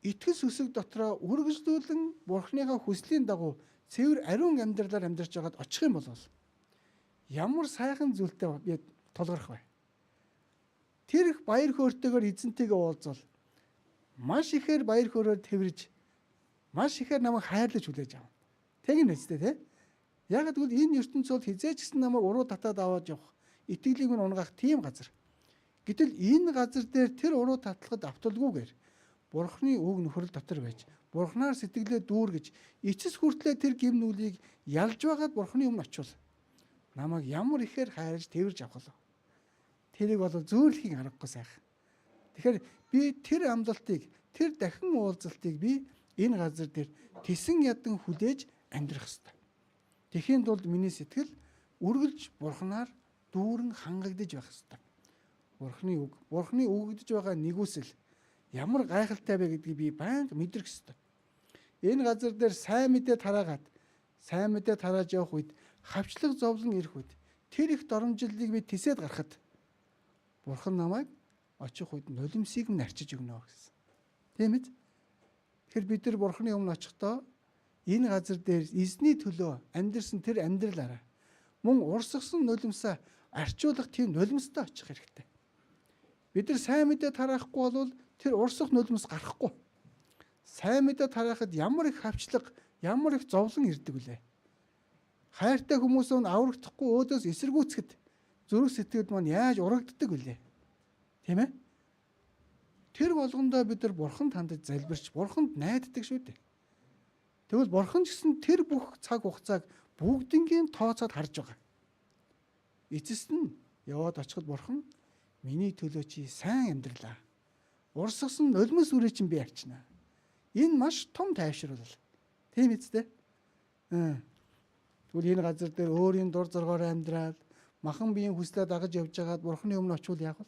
итгэл сүсэг дотроо үргэлжлүүлэн Бурханыхаа хүслийн дагуу цэвэр ариун амьдралаар амьдарч байгаад очих юм бол ямар сайхан зүйлтэй би тулгарх вэ? Тэр их баяр хөөртэйгээр эзэнтэйгээ уулзвал маш ихээр баяр хөөрөөр тэрвэрж маш ихээр намайг хайрлаж хүлээж авна. Тэг юм нэстэй тий. Яг гэвэл энэ ертөнц бол хизээч гэсэн намайг уруу татаад аваад явах, итгэлийг нь унгаах тийм газар. Гэтэл энэ газар дээр тэр уруу татлахад авталгүйгээр Бурхны үг нөхрөл дотор байж, Бурхнаар сэтгэлээ дүүргэж, эцэс хүртлээр тэр гим нүглийг ялж байгаад Бурхны өмнө очивол намайг ямар ихээр хайрж тэрж авах вэ? Тэрийг бол зөөрлөхийн аргагүй сайхан. Тэгэхээр би тэр амлалтыг, тэр дахин уулзалтыг би энэ газар дээр тесэн ядан хүлээж амьдрах ёстой. Тэхийн тулд миний сэтгэл үргэлж Бурханаар дүүрэн хангагдж байх ёстой. Бурханы өгөгдөж байгаа нэгүсэл ямар гайхалтай вэ гэдгийг би байнга мэдрэх ёстой. Энэ газар дээр сайн мэдээ тараагаад, сайн мэдээ тарааж явах үед, хавчлаг зовлон ирэх үед, тэр их доромжллыг би тисээд гарахад Бурхан намайг очих үед нулимсыг минь арчиж өгнө гэсэн. Тийм ээ. Тэгэхээр бид нар Бурханы өмнө очихдоо энэ газар дээр эзний төлөө амьдрсан тэр амьдралаараа мөн урсгасан нулимсаа арчуулах тийм нулимстай очих хэрэгтэй. Бид нар сайн мэдээ тараахгүй бол тэр урсгах нулимс гарахгүй. Сайн мэдээ тараахад ямар их хавчлаг, ямар их зовлон ирдэг вүлээ. Хайртай хүмүүс нь аврагдахгүй өөдөөс эсэргүүцэхэд зүрх сэтгэлд маань яаж урагддаг вүлээ. Тийм ээ? Тэр болгондоо бид нар Бурханд хандаж залбирч, Бурханд найддаг шүү дээ. Тэгвэл Бурхан ч гэсэн тэр бүх цаг хугацааг бүгднгийн тооцоод харж байгаа. Эцэст нь яваад очиход Бурхан миний төлөө чи сайн амьдралаа. Урсгасан нулимс үрээ чинь би арчнаа. Энэ маш том тайвшруулал. Тийм үстэй. Тэгвэл энэ газар дээр өөрийн дур зоргоор амьдраад махан биеийн хүслээ дагаж явж байгаад Бурханы өмнө очивол яах вэ?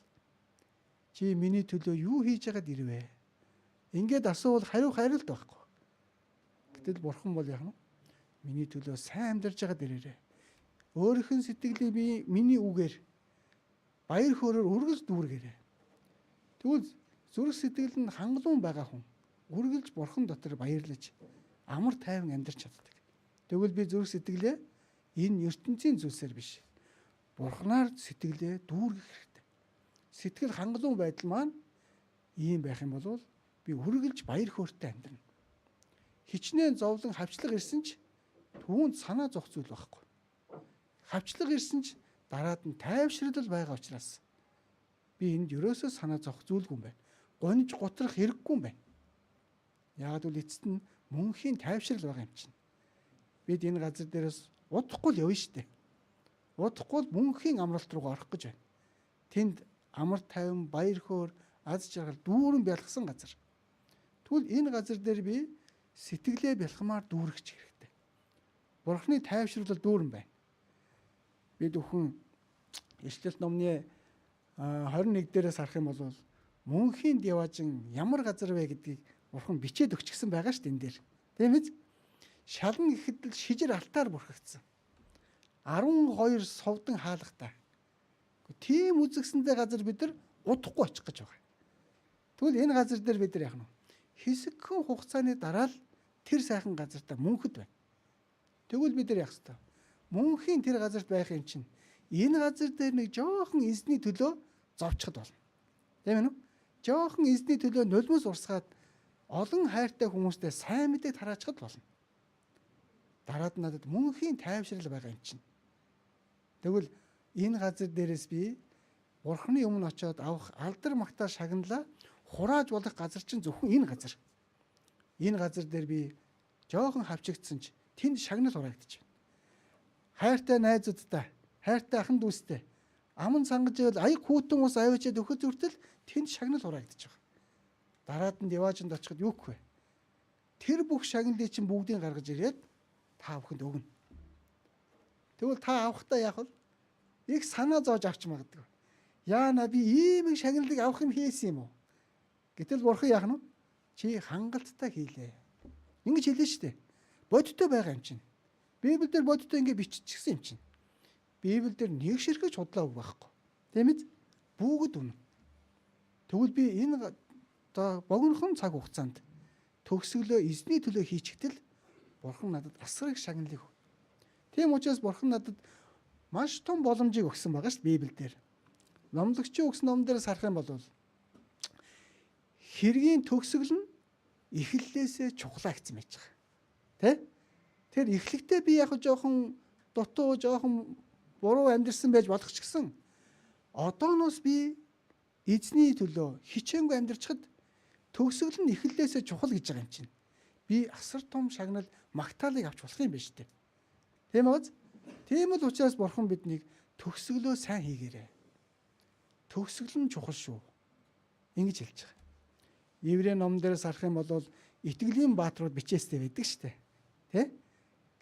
Чи миний төлөө юу хийж байгаад ирвэ? Ингээд асуувал хариулт байхгүй. Гэтэл Бурхан бол яах вэ? Миний төлөө сайн амьдарч байгаад ирээрээ. Өөрийнх нь сэтгэлийг би миний үгээр баяр хөөрөөр үргэлж дүүргээрээ. Тэгвэл зүрх сэтгэл нь хангалуун байгаа хүн үргэлж Бурхан дотор баярлаж амар тайван амьдарч чаддаг. Тэгвэл би зүрх сэтгэлээ энэ ертөнцийн зүйлсээр биш, Бурханаар сэтгэлээ дүүргэх хэрэгтэй. Сэтгэл хангалуун байдал маань ийм байх юм бол би үргэлж баяр хөөртэй амьдрна. Хичнээн зовлон хавчлаг ирсэн ч түүнд санаа зовх зүйл байхгүй. Хавчлаг ирсэн ч дараад нь тайвшрал байгаа учраас би энд ерөөсөө санаа зовх зүйлгүй юм байна. Гонж гутрах хэрэггүй юм байна. Яагад бол эцэст нь мөнхийн тайвшрал байгаа юм чинь. Бид энэ газар дээрээс удахгүй л явна штэ. Удахгүй л мөнхийн амралт руу орох гэж байна. Тэнд амар тайван, баяр хөөр, аз жаргал дүүрэн бялгсан газар. Тэгвэл энэ газар дээр би сэтгэлээ бялхмаар дүүргэж хэрэгтэй. Бурхны тайвшруулал дүүрэн байна. Бид өхөн Ишлэл номны 21 дээрээс харах юм бол мөнхийн деважин ямар газар вэ гэдгийг Бурхан бичээд өгчихсэн байгаа шүү дээ энэ дээр. Тийм ээ? Шалан ихэд л шижир алтаар бүрхэгдсэн. 12 совдан хаалгатай. Тийм үзэгсэнтэй газар бид нар удахгүй очих гэж байгаа. Тэгвэл энэ газар дээр бид нар яах нь вэ? Хэсэгхэн хугацааны дараа л тэр сайхан газартаа мөнхөд байна. Тэгвэл бид нар яах ёстой? Мөнхийн тэр газарт байх юм чинь энэ газар дээр нэг жоохон эзний төлөө зовчход болно. Тийм үү? Жоохон эзний төлөө нулимс урсгаад олон хайртай хүмүүстэй сайн мэдээ тараачхад болно. Дараад нь надад мөнхийн тайвшрал байгаа юм чинь. Тэгвэл энэ газар дээрээс би Бурханы өмнө очиод авах алдар магтаа шагналаа хурааж болох газар чинь зөвхөн энэ газар. Энэ газар дээр би жоохон хавчигдсан ч тэнд шагнал хураагдчих. Хайртай найзуудтай, хайртай ахын дүүстэй аман сангаж ивэл аяг хүүтэн ус авчиад өгөхөд зүртэл тэнд шагнал хураагдчих байгаа. Дараад нь яваажинд очиход юу гэх вэ? Тэр бүх шагналыг чинь бүгдийг гаргаж ирээд та бүхэнд өгнө. Тэгвэл та авахдаа яах вэ? Их санаа зоож авч магадгүй. Яана би ийм их шагналыг авах юм хийсэн юм уу? Гэтэл Бурхан яах нь? Чи хангалттай хийлээ. Ингэж хэлээ шүү дээ. Бодиттой байгаа юм чинь. Библиэлд бодиттой ингэ биччихсэн юм чинь. Библиэлд нэг ширхэж худлаа үг байхгүй. Тийм ээ? Бүгд үнэн. Тэгвэл би энэ богинохон цаг хугацаанд төгсгөлөө эзний төлөө хийчихтэл Бурхан надад асар их шагналыг өг. Тийм учраас Бурхан надад маш том боломжийг өгсөн байгаа шүү Библиэлд. Номлогчийн өгсөн ном дээрээс харах юм бол хэргийн төгсгөл нь эхлэлээсээ чухлаа гэсэн байж байгаа. Тэ? Тэр эхлэхдээ би яг жоохон дутуу, жоохон буруу амьдэрсэн байж болох ч гэсэн одооноос би эзний төлөө хичээнгүй амьдарчхад төгсгөл нь эхлэлээсээ чухал гэж байгаа юм чинь. Би асар том шагнал магтаалыг авч болох юм байна шүү дээ. Тийм үү? Тийм л учраас бурхан биднийг төгсгөлөө сайн хийгээрэй. Төгсгөл нь чухал шүү. Ингэж хэлж байгаа. Еврей номон дээрээс харах юм бол итгэлийн бааtruуд бичээстэй байдаг шүү дээ. Тэ?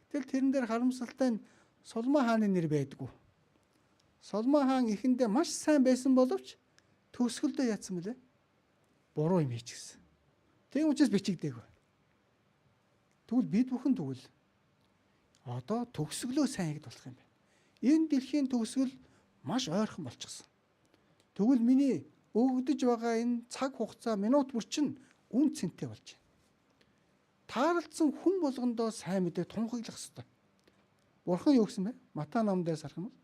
Гэтэл тэрэн дээр харамсалтай нь Соломон хааны нэр байдгүй. Соломон хаан эхэндээ маш сайн байсан боловч төгсгөлдөө яатсан мөлий? Буруу юм хийчихсэн. Тийм учраас бичигдээгүй. Тэгвэл бид бүхэн тэгвэл одоо төгсгөлөө сайн хийгд болох юм байна. Энэ дэлхийн төгсгөл маш ойрхон болчихсон. Тэгвэл миний өгөгдөж байгаа энэ цаг хугацаа минут бүр чинь үн цэнтэй болж байна. Таарлцсан хүн болгондоо сайн мэдээ тунхаглах ёстой. Бурхан юу гэсэн бэ? Матай номон дээр сарах юм бол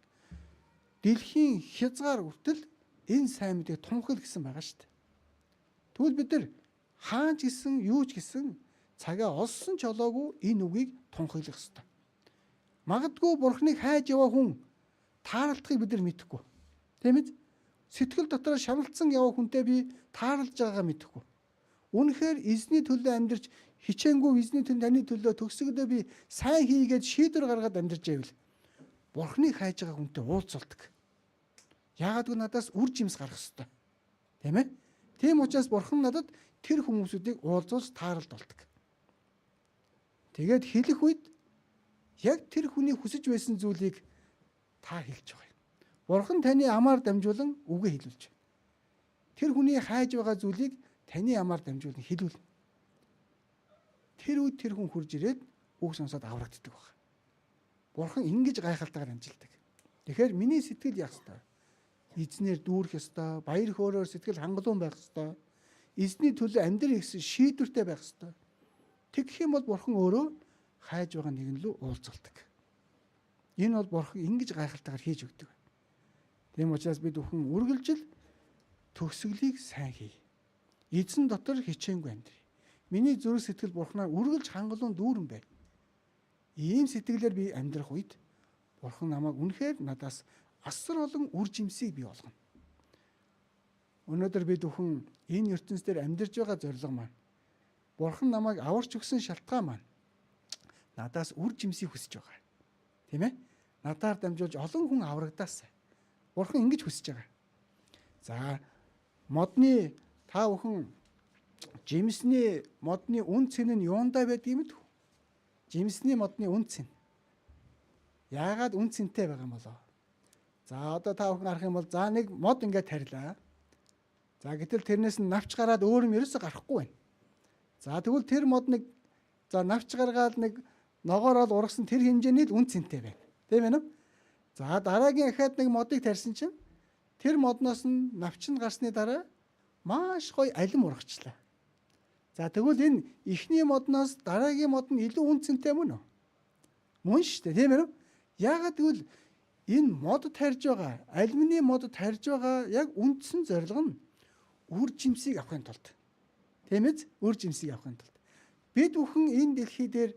дэлхийн хязгаар хүртэл энэ сайн мэдээг тунхаглал гэсэн байгаа шүү дээ. Тэгвэл бид нар хаанч гэсэн юу ч гэсэн цагаа олсон ч олоогүй энэ үгийг тунхаглах ёстой. Магадгүй бурхныг хайж яваа хүн таарлахыг бид нар мэдэхгүй. Тийм ээ? Сэтгэл дотор шаналцсан яваа хүнтэй би таарлаж байгаагаа мэдэхгүй. Үнэхээр эзний төлөө амьдарч хичээнгүй эзний төлөө таны төлөө төгсгөлөө би сайн хийгээд шийдвэр гаргаад амьдарч байвал бурхныг хайж байгаа хүнтэй уулзалдаг. Яагаад гэвэл надаас үр жимс гарах ёстой. Тийм ээ? Тийм учраас бурхан надад тэр хүмүүсүүдийг уулзуулж таарлалд болдог. Тэгээд хэлэх үед яг тэр хүний хүсэж байсан зүйлийг та хэлж байгаа юм. Бурхан таны амаар дамжуулан үгээ хэлүүлж байна. Тэр хүний хайж байгаа зүйлийг таны амаар дамжуулан хэлүүл. Тэр үед тэр хүн хурж ирээд үг сонсоод аврагддаг баг. Бурхан ингэж гайхалтайгаар амжилдаг. Тэгэхээр миний сэтгэл яах ёстой? Эзнэр дүүрэх ёстой, баяр хөөрөөр сэтгэл хангалуун байх ёстой. Эзний төлөө амьдрах гэсэн шийдвэртэй байх ёстой. Тэгэх юм бол бурхан өөрөө хайж байгаа нэгэн лөө уулзалдаг. Энэ бол бурхан ингэж гайхалтайгаар хийж өгдөг. Тийм учраас бид бүхэн үргэлжил төгсгөлийг сайн хий. Эзэн дотор хичээнгүй амьдрий. Миний зүрх сэтгэл бурханаар үргэлж хангалуун дүүрэн бай. Ийм сэтгэлээр би амьдрах үед бурхан намайг үнэхээр надаас асар олон үр жимсийг бий болгоно. Өнөөдөр бид бүхэн энэ ертөнцийн амьдарч байгаа зорилго маань бурхан намайг аварч өгсөн шалтгаан маань надаас үр жимсийг хүсэж байгаа. Тийм ээ? Надаар дамжуулж олон хүн аврагдаасаа. Бурхан ингэж хүсэж байгаа. За модны та бүхэн жимсний модны үн цэн нь юундаа байдаг юм бэ? Жимсний модны үн цэн. Яагаад үн цэнтэй байгаа юм болоо? За одоо та бүхэн харах юм бол за нэг мод ингээд тарилаа. За гэтэл тэрнээс нь навч гараад өөр юм ерөөсө гарахгүй байна. За тэгвэл тэр мод нэг за навч гаргаад нэг ногоорол ургасан тэр хэмжээний л үн цэнтэй байна. Тийм ээ? За дараагийн ахаад нэг модыг тарьсан чинь тэр модноос нь навч нь гарсны дараа маш гоё алим ургачлаа. За тэгвэл энэ ихний модноос дараагийн мод нь илүү үн цэнтэй мөн үү? Мөн шүү дээ, тийм ээ? Яагаад гэвэл энэ мод тарьж байгаа, алюминий мод тарьж байгаа яг үндсэн зорилго нь үр жимсийг авахын тулд. Тийм ээ? Үр жимсийг авахын тулд. Бид бүхэн энэ дэлхий дээр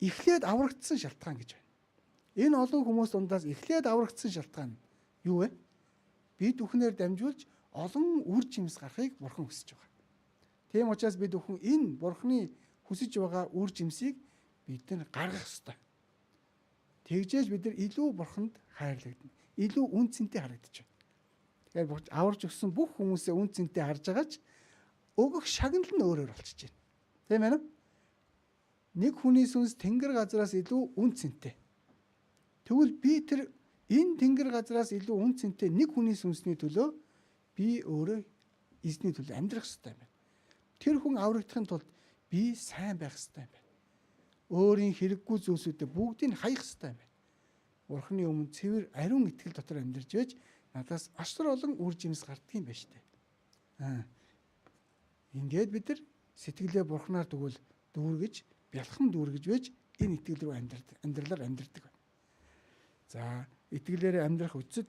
эхлээд аврагдсан шалтгаан гэж байна. Энэ олон хүмүүс дундаас эхлээд аврагдсан шалтгаан юу вэ? Бид бүхнээр дамжуулж олон үр жимс гарахыг бурхан хүсэж байгаа. Тийм учраас бид бүхэн энэ бурханы хүсэж байгаа үр жимсийг бид нар гаргах ёстой. Тэгжээж бид нар илүү бурханд хайрлагдана. Илүү үн цэнтэй харагдаж байна. Тэгэхээр аварж өгсөн бүх хүмүүсээ үн цэнтэй харж байгаач өгөх шагнал нь өөрөөр болчихж байна. Тийм ээ? Нэг хүний сүнс тэнгэр газраас илүү үн цэнтэй. Тэгвэл би тэр энэ тэнгэр газраас илүү үн цэнтэй нэг хүний сүнсний төлөө би өөрөө эзний төлөө амьдрах ёстой юм байна. Тэр хүн аврагдахын тулд би сайн байх ёстой юм байна. Өөрийн хэрэггүй зүйлсүүдэд бүгдийг хаях ёстой юм байна. Бурхны өмнө цэвэр ариун итгэл дотор амьдарч байж надаас асар олон үр жимс гарддаг юм байна шүү дээ. Ингээд бид нар сэтгэлээ бурхнаар тэгвэл дүүргэж, бялхан дүүргэж байж энэ итгэл рүү амьдралаар амьдрдаг байна. За, итгэлээрээ амьдрах үедээ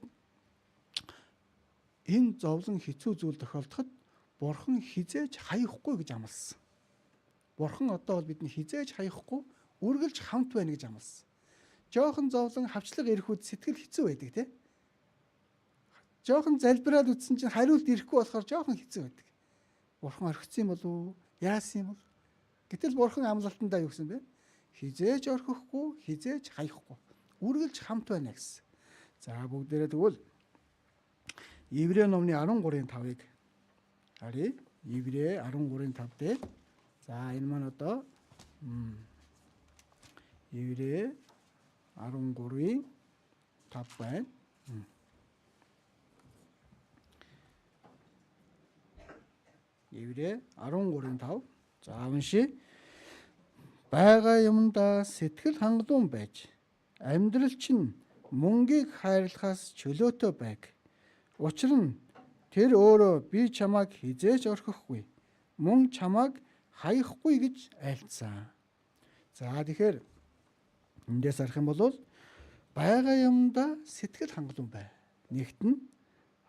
энэ зовлон хэцүү зүйл тохиолдоход бурхан хизээж хаяхгүй гэж амласан. Бурхан одоо бол бидний хизээж хаяхгүй үргэлж хамт байна гэж амласан. Жохон зовлон хавчлаг ирэхүүд сэтгэл хэцүү байдаг тий. Жохон залбираад үтсэн чинь хариулт ирэхгүй болохоор жохон хэцүү байдаг. Бурхан орхисон юм болов уу? Яасан юм бол? Гэтэл бурхан амлалтандаа юу гэсэн бэ? Хизээж орхихгүй, хизээж хаяхгүй. үргэлж хамт байна гэсэн. За бүгдээрээ тэгвэл Еврей номны 13-ын 5-ыг харъя. Еврей 13-ын 5 дээр. За энэ маань одоо Еврей 13-ын 5 байна. Еврей 13-ын 5. За уншия. Бага юмдаа сэтгэл хангалуун байж амьдрал чинь мөнгийг хайрлахаас чөлөөтэй байг. Учир нь тэр өөрөө би чамайг хизээж орхихгүй, мөн чамайг хаяхгүй гэж айлцсан. За тэгэхээр эндээс харах юм бол бага юмдаа сэтгэл хангалуун бай. Нэгт нь,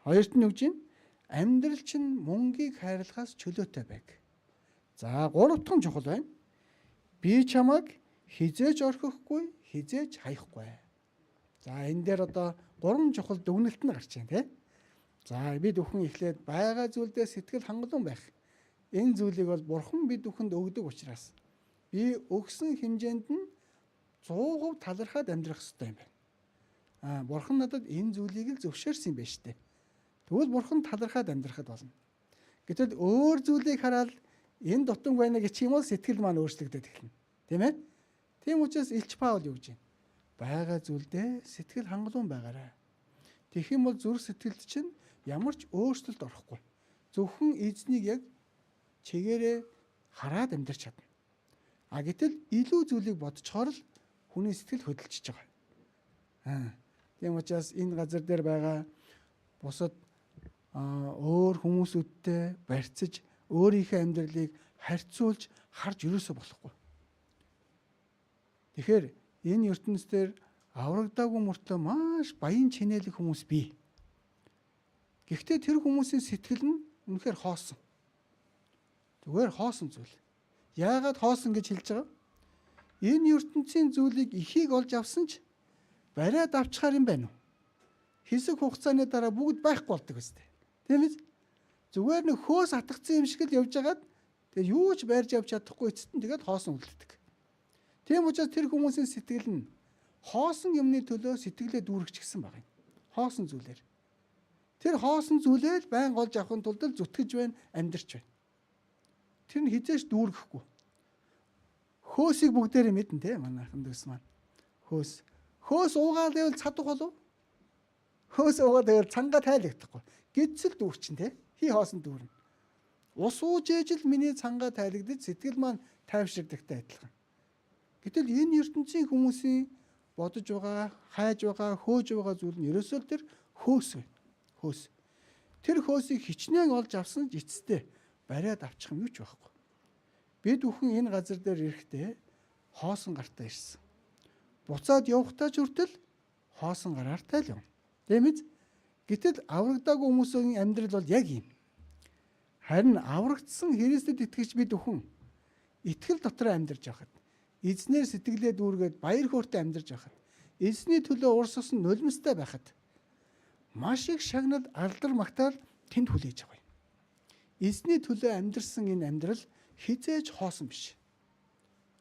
хоёрт нь үгж амьдрал чинь мөнгийг хайрлахаас чөлөөтэй байг. За гурав дахь нь чухал байна. Би чамайг хизээж орхихгүй, хизээж хаяхгүй. За энэ дээр одоо гурван чухал дүгнэлт нь гарч байна, тийм. За бид бүхэн эхлээд байгаа зүйлдээ сэтгэл хангалуун байх. Энэ зүйлийг бол Бурхан бид бүхэнд өгдөг учраас би өгсөн хэмжээнд нь 100% талархаад амьдрах хэрэгтэй юм байна. Бурхан надад энэ зүйлийг л зөвшөөрсөн юм байна шүү дээ. Тэгвэл Бурхан талархаад амьдрахад болно. Гэтэл өөр зүйлийг хараад энэ дутанг байна гэх юм бол сэтгэл маань өөрчлөгдөж эхэлнэ. Тийм ээ? Тийм учраас Илч Паул юу гэж байна? Бага зүйлдээ сэтгэл хангалуун байгаарай. Тэгэх юм бол зүрх сэтгэлд чинь ямар ч өөрчлөлт орохгүй. Зөвхөн эзнийг яг чигээрээ хараад амьдарч чадна. Гэтэл илүү зүйлийг бодцохоор л хүний сэтгэл хөдөлж байгаа. Тийм учраас энэ газар дээр байгаа бусад өөр хүмүүсүүдтэй барьцаж өөрийнхөө амьдралыг харьцуулж харж юусоо болохгүй. Тэгэхээр энэ ертөнцийн аврагдаагүй мөртлөө маш баян чинэлэг хүмүүс бий. Гэхдээ тэр хүмүүсийн сэтгэл нь үнэхээр хоосон. Зүгээр хоосон зүйл. Яагаад хоосон гэж хэлж байгаа? Энэ ертөнцийн зүйлийг ихийг олж авсан ч бариад авчихаар юм байна уу? Хэсэг хугацааны дараа бүгд байхгүй болдог үстэй. Тийм үү? Зүгээр нэг хөөс хатгацсан юм шиг л явж байгаад тэгээ юу ч барьж авч чадахгүй эцэст нь тэгээд хоосон үлддэг. Тийм учраас тэр хүмүүсийн сэтгэл нь хоосон юмны төлөө сэтгэлээ дүүргэж гисэн байгаа юм. Хоосон зүйлээр. Тэр хоосон зүйлээ л байн олж авахын тулд л зүтгэж байна, амьдарч байна. Тэр нь хизээш дүүргэхгүй. Хөөсийг бүгдээрээ мэднэ те манайхан дэс маань. Хөөс уугаад байвал цадах болов? Хөөс уугаад байвал цангаа тайлагдахгүй. Гидсэл дүүрчин те. Хий хоосон дүүрнэ. Ус ууж ээжл миний цангаа тайлагдаж сэтгэл маань тайвширдагтай адилхан. Гэтэл энэ ертөнцийн хүмүүсийн бодож байгаа, хайж байгаа, хөөж байгаа зүйл нь ерөөсөө тэр хөөс байна. Хөөс. Тэр хөөсийг хичнээн олж авсан ч эцэстээ бариад авчих юм юу ч байхгүй. Бид бүхэн энэ газар дээр ирэхдээ хоосон гартаа ирсэн. Буцаад явахдаа ч хүртэл хоосон гараартай л юм. Тийм үү? Гэтэл аврагдаагүй хүмүүсийн амьдрал бол яг юм. Харин аврагдсан Христэд итгэж бид бүхэн итгэл дотор амьдарч байхад, эзнэр сэтгэлээ дүүргээд баяр хөөртэй амьдарч байхад, эзний төлөө урс усан нулимстай байхад маш их шагнал алдар магтаал тэнд хүлээж байгаа юм. Эзний төлөө амьдарсан энэ амьдрал хизээж хоосон биш.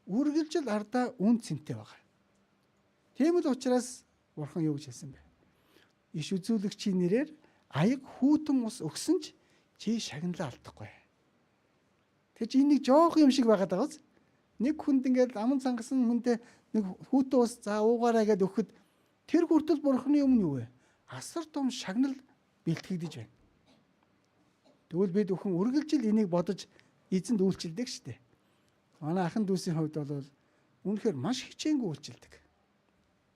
Үргэлжил ардаа үн цэнтэй байгаа. Тийм л учраас Бурхан юу гэж хэлсэн бэ? Иш үзүүлэгчийн нэрээр аяг хүүтэн ус өгсөн ч чи шагналаа алдахгүй. Тэгэж энийг жоох юм шиг байгаад байгаа биз? Нэг хүнд ингээд аман цангасан хүнтэй нэг хүүтэн ус за уугаарай гэдээ өгөхөд тэр хүртэл Бурханы өмнө юу вэ? Асар том шагнал бэлтгэгдэж байна. Тэгвэл бид бүхэн үргэлжил энийг бодож эзэнд үйлчилдэг шүү дээ. Манай ахын дүүсийн хувьд бол үнэхээр маш хичээнгүй үйлчилдэг.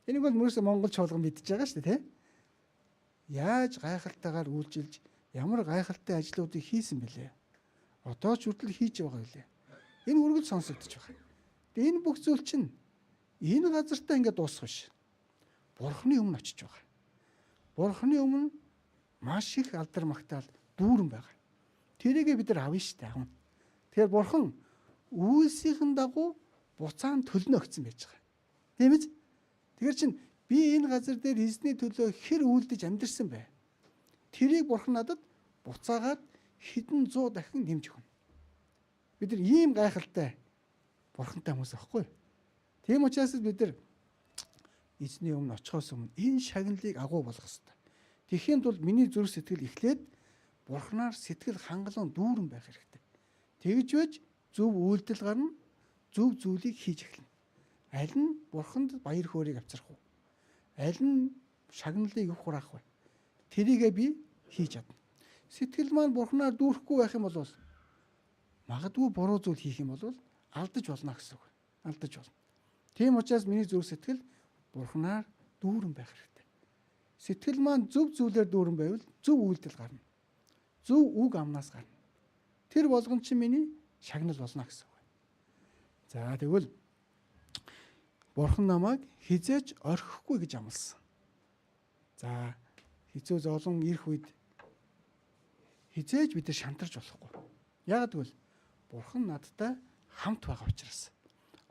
Энийг бол мөрөөсө Монгол чуулган мэдж байгаа шүү дээ, тийм. Яаж гайхалтайгаар үйлчилж, ямар гайхалтай ажлуудыг хийсэн бэлээ. Одоо ч хүртэл хийж байгаа билээ. Энэ үргэлж сонсогдож байгаа. Тэгээ энэ бүх зүйл чинь энэ газартаа ингээд дуусах биш. Бурханы өмнө очиж байгаа. Бурханы өмнө маш их алдар магтаал дүүрэн байгаа. Тэрийгээ бид нар авна шүү дээ. Авна. Тэгэхээр Бурхан үйлсийн дагуу буцаан төлнө өгсөн байж байгаа. Тийм үү? Тэгэхээр чинь би энэ газар дээр эзний төлөө хэр үйлдэж амьдэрсэн бэ? Тэрийг Бурхан надад буцаагаад хэдэн 100 дахин нэмж өгнө. Бид нар ийм гайхалтай Бурхантай хүмүүс аахгүй. Тийм учраас бид нар эзний өмнө очихоос өмнө энэ шагналыг агуу болгох хэрэгтэй. Тэгэхийн тулд миний зүрх сэтгэл эхлээд Бурханаар сэтгэл хангалуун дүүрэн байх хэрэгтэй. Тэгж байж зөв үйлдэл гарна, зөв зүйлийг хийж эхэлнэ. Аль нь Бурханд баяр хөөргийг авчрах вэ? Аль нь шагналыг өв хураах вэ? Тэрийгээ би хийж чадна. Сэтгэл маань Бурханаар дүүрэхгүй байх юм бол магадгүй буруу зүйл хийх юм бол алдаж болно гэсэн үг. Алдаж болно. Тийм учраас миний зүрх сэтгэл Бурханаар дүүрэн байх хэрэгтэй. Сэтгэл маань зөв зүйлээр дүүрэн байвал зөв үйлдэл гарна. Зөв үг амнаас гарна. Тэр болгон чинь миний шагнал болно гэсэн үг. За тэгвэл Бурхан намайг хизээж орхихгүй гэж амласан. За хэцүү зовлон ирэх үед хизээж бид нар шантарч болохгүй. Яг тэгвэл Бурхан надтай хамт байгаа учраас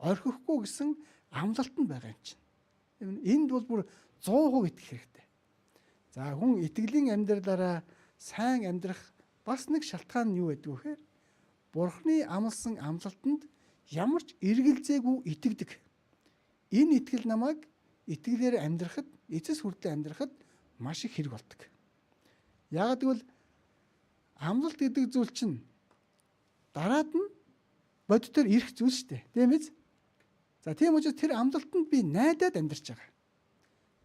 орхихгүй гэсэн амлалтанд байгаа юм чинь. Энд бол бүр 100% итгэх хэрэгтэй. За хүн итгэлийн амьдралаараа сайн амьдрах бас нэг шалтгаан нь юу гэдэг вэ гэхээр Бурханы амласан амлалтанд ямар ч эргэлзээгүй итгэдэг. Энэ итгэл намайг итгэлээр амьдрахад, эцэс хүртэл амьдрахад маш их хэрэг болдог. Яг гэвэл амлалт гэдэг зүйл чинь дараад нь бодитоор ирэх зүйл шүү дээ. Тийм биз? За тийм учраас тэр амлалтанд би найдаад амьдарч байгаа.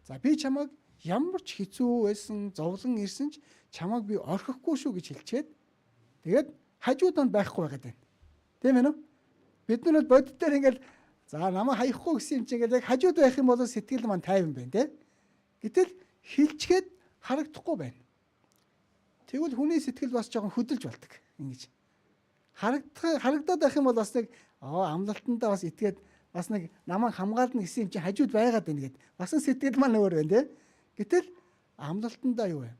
За би чамайг ямар ч хэцүү байсан, зовлон ирсэн ч чамайг би орхихгүй шүү гэж хэлчихэд тэгээд хажууд нь байхгүй байгаад байна. Тийм ээ нөө? Бид нар бол бодитоор ингээл за намайг хаяхгүй гэсэн юм чинь ингээл яг хажууд байх юм бол сэтгэл маань тайван байна те. Гэтэл хилчгээд харагдахгүй байна. Тэгвэл хүний сэтгэл бас жоохон хөдөлж болдог. Ингэж харагдаад байх юм бол бас нэг амлалтандаа бас итгээд бас нэг намайг хамгаална гэсэн юм чинь хажууд байгаад байна гэд. Бас сэтгэл маань өөр байна те. Гэтэл амлалтандаа юу вэ?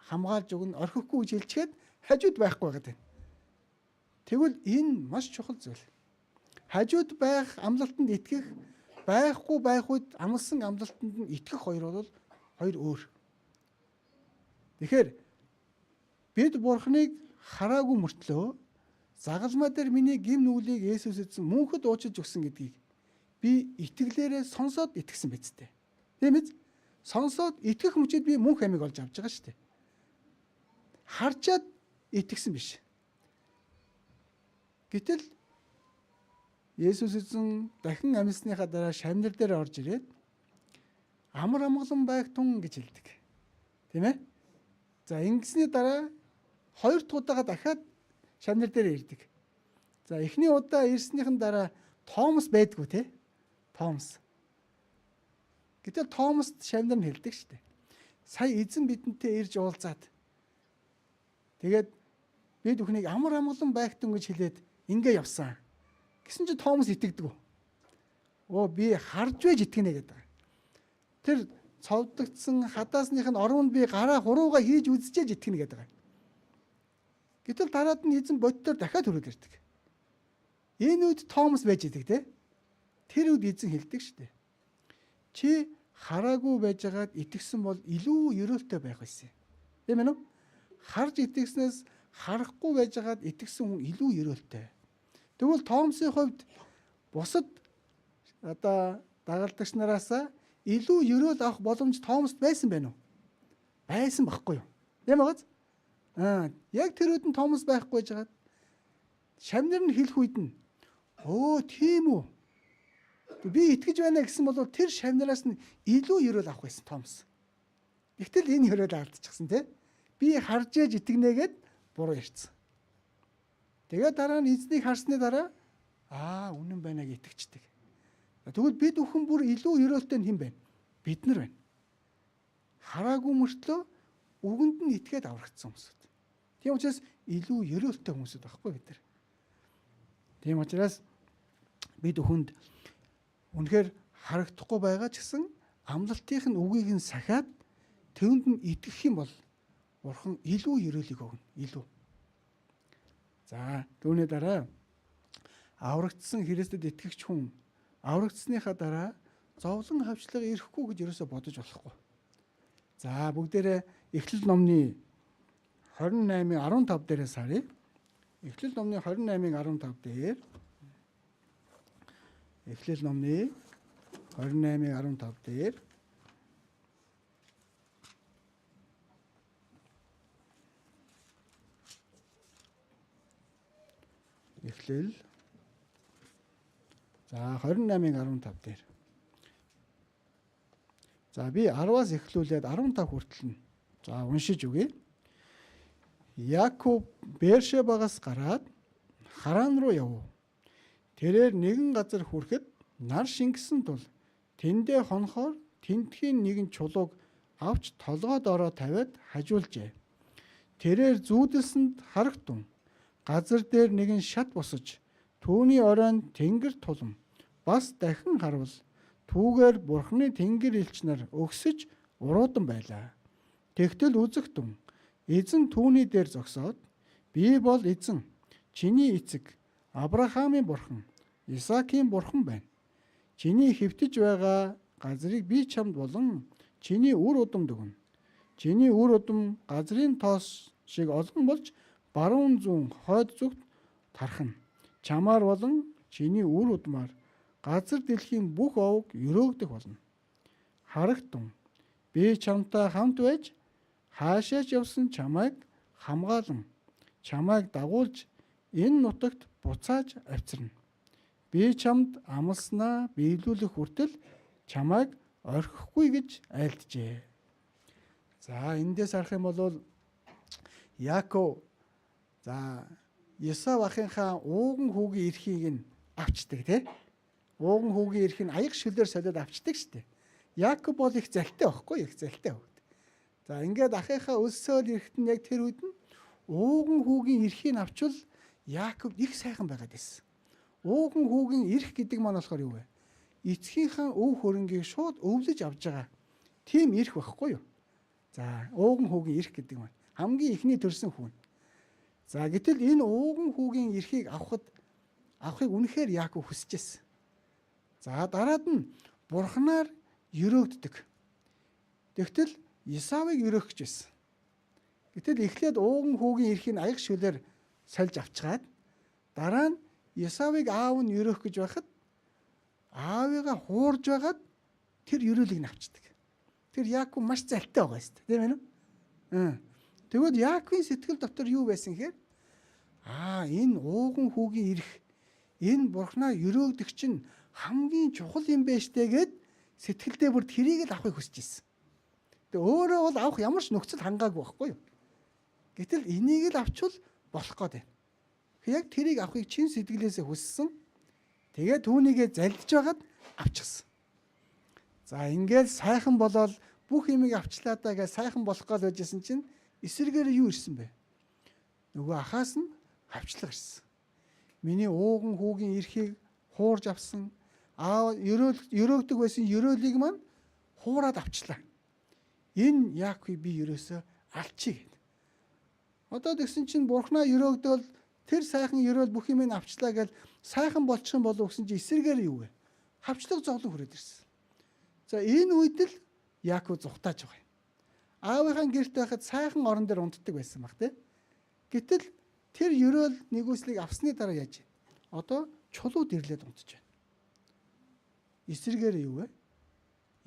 Хамгаалж өгнө, орхихгүй гэж хэлчихэд хажууд байхгүй байгаад байна. Тэгвэл энэ маш чухал зүйл. Хажууд байх амлалтанд итгэх, байхгүй байх үед амлсан амлалтанд нь итгэх хоёр бол хоёр өөр. Тэгэхээр бид Бурханыг хараагүй мөртлөө загалмай дээр миний гим нүглийг Есүс эзэн мөнхөд уучилж өгсөн гэдгийг би итгэлээрээ сонсоод итгэсэн биз дээ. Тийм биз? Сонсоод итгэх мөчөд би мөнх амийг олж авч байгаа шүү дээ. Харчаад итгэсэн биш. Гэтэл Есүс эзэн дахин амьсныхаа дараа шамнар дээр орж ирээд амар амгалан байх тун гэж хэлдэг. Тийм ээ? За ингэсний дараа хоёр дахь удаага дахиад шамнар дээр ирдэг. За эхний удаа ирснийхэн дараа Томас байдгүй те. Томас. Гэтэл Томаст шамнар нь хэлдэг шүү дээ. Сая эзэн бидэнтэй ирж уулзаад тэгээд бид бүхнийг амар амгалан байх тун гэж хэлээд ингээ явсан. Гэсэн чинь Томас итгэдэг. Би харж байж итгэнэ гэдэг. Тэр цовдөгдсөн хадаасных нь оронд би гараа хурууга хийж үзчихэж итгэнэ гэдэг. Гэтэл дараад нь эзэн боддоор дахиад хүрээд ирдэг. Энэ үед Томас байж идэг те. Тэр үед эзэн хэлдэг шүү дээ. Чи хараагүй байжгаад итгэсэн бол илүү ерөөлтэй байх байсан. Тийм ээ нөө? Харж итгэснээс харахгүй байжгаад итгэсэн хүн илүү ерөөлтэй. Тэгвэл Томсын хувьд бусад дагалдагч нараас илүү ерөөл авах боломж Томст байсан байна уу? Байсан байхгүй юу? Тийм байгааз? Яг тэр үед нь Томас байхгүй жагаад шамнар нь хэлэх үед нь тийм үү? Би итгэж байна гэсэн бол тэр шамнараас нь илүү ерөөл авах байсан Томас. Гэвтэл энэ ерөөл алдчихсан тий. Би харж ээж итгэнэгээд буруу ярьсан. Тэгээд дараа нь эзнийг харсны дараа үнэн байна гэж итгэждэг. Тэгвэл бид бүхэн бүр илүү ерөөлтэй нь хэн байна? Бид нар байна. Хараагүй мөртлөө үгэнд нь итгээд аврагдсан хүмүүсүүд. Тийм учраас илүү ерөөлтэй хүмүүсүүд байхгүй бид нар. Тийм учраас бид бүхэнд үнэхээр харагдахгүй байгаа ч гэсэн амлалтынх нь үгийг нь сахиад тэвэнд нь итгэх юм бол Бурхан илүү ерөөлийг өгнө. Илүү. За түүний дараа аврагдсан Христэд итгэгч хүн аврагдсныхаа дараа зовлон хавчлага ирэхгүй гэж ерөөсө бодож болохгүй. За бүгдээрээ Эхлэл номны 28-ийн 15 дээрээс харъя. Эхлэл номны 28-ийн 15 дээр Эхлэл номны 28:15 дээр эхлэл. За 28:15 дээр. За би 10-аас эхлүүлээд 15 хүртэл нь за уншиж өгье. Яаков Бершебагаас гараад Харан руу явв. Тэрээр нэгэн газар хүрэхэд нар шингэсэн тул тэндээ хонохоор тентхийн нэгэн чулууг авч толгойд ороо тавиад хажуулжээ. Тэрээр зүүдэлсэнд харагтун. Газар дээр нэгэн шат босож түүний оройн тэнгэр тулам бас дахин харвал түүгээр Бурхны тэнгэр элч нар өгсөж уруудан байлаа. Тэгтэл үзэгтэн эзэн түүний дээр зогсоод би бол эзэн чиний эцэг Авраамийн Бурхан Исаакийн Бурхан байна. Чиний хэвтэж байгаа газрыг би чамд болон чиний үр удамд өгнө. Чиний үр удам газрын тоос шиг олон болж баруун зүүн хойд зүгт тархна. Чамаар болон чиний үр удмаар газар дэлхийн бүх овог өрөөгдөх болно. Харагтун би чамтай хамт байж хаашаач явсан чамайг хамгаалan чамайг дагуулж энэ нутагт буцааж авчирна. Би чамд амласнаа биелүүлэх хүртэл чамайг орхихгүй гэж айлтжээ. За эндээс харах юм бол Яаков за Есав ахынхаа ууган хүүгийн эрхийг нь авчдаг тий. Ууган хүүгийн эрх нь аяг шүлээр солиод авчдаг штэ. Яаков бол их залтай байхгүй их залтай хөвд. За ингээд ахынхаа өлсөөл эрэхт нь яг тэр үед нь ууган хүүгийн эрхийг авчвал Яаков их сайхан байгаад байсан. Ууган хүүгийн эрх гэдэг маань болохоор юу вэ? Эцгийнхээ өв хөрөнгийг шууд өвлөж авж байгаа. Тийм эрх байхгүй юу? За ууган хүүгийн эрх гэдэг маань хамгийн ихний төрсэн хүн. За гэтэл энэ ууган хүүгийн эрхийг авахыг үнэхээр Яаков хүсэж байсан. За дараад нь Бурханаар өрөөгддөг. Тэгтэл Исавыг өрөөх гэж байсан. Гэтэл эхлээд ууган хүүгийн эрхийг аяг шүлээр сольж авчгаад дараа нь Исавыг аав нь өрөөх гэж байхад аавыгаа хуурж байгаад тэр өрөөлийг нь авчдаг. Тэр Яаков маш залтай байгаа юм тийм ээ үү? Тэгвэл Яаковын сэтгэл дотор юу байсан гэхээр энэ ууган хүүгийн эрх энэ Бурханаа өрөөгдөх чинь хамгийн чухал юм байна штэ гэд сэтгэлдээ бүр тэрийг л авахыг хүсэж ирсэн. Тэгээ өөрөө бол авах ямар ч нөхцөл хангаагүй байхгүй юу? Гэтэл энийг л авчвал болох гээд байна. Яг тэрийг авахыг чин сэтгэлээсээ хүссэн. Тэгээ түүнийгээ залдиж байгаад авчихсан. За ингээд сайхан болоод бүх юмыг авчлаа даа гэж сайхан болох гал байжсэн чинь эсрэгээр юу ирсэн бэ? Нөгөө ахаас нь хавчлага ирсэн. Миний ууган хүүгийн эрхийг хуурж авсан. Өрөөгдөг байсан өрөөлийг маань хуураад авчлаа. Энэ Яаковыг би ерөөсөө алчиг гэд. Одоо тэгсэн чинь Бурханаа өрөөгдөөл тэр сайхан өрөөл бүх юм авчлаа гэж сайхан болчих юм болов гэсэн чинь эсрэгээр юу вэ? Хавчлага зовлон хүрээд ирсэн. За энэ үед л Яаков зүхтааж байгаа юм. Аавынхаа гэрт байхад сайхан орон дээр унтдаг байсан баг тий. Гэтэл тэр өрөөл нэгүслийг авсны дараа яаж? Одоо чулууд ирлээд унтж байна. Эсрэгээр юу вэ?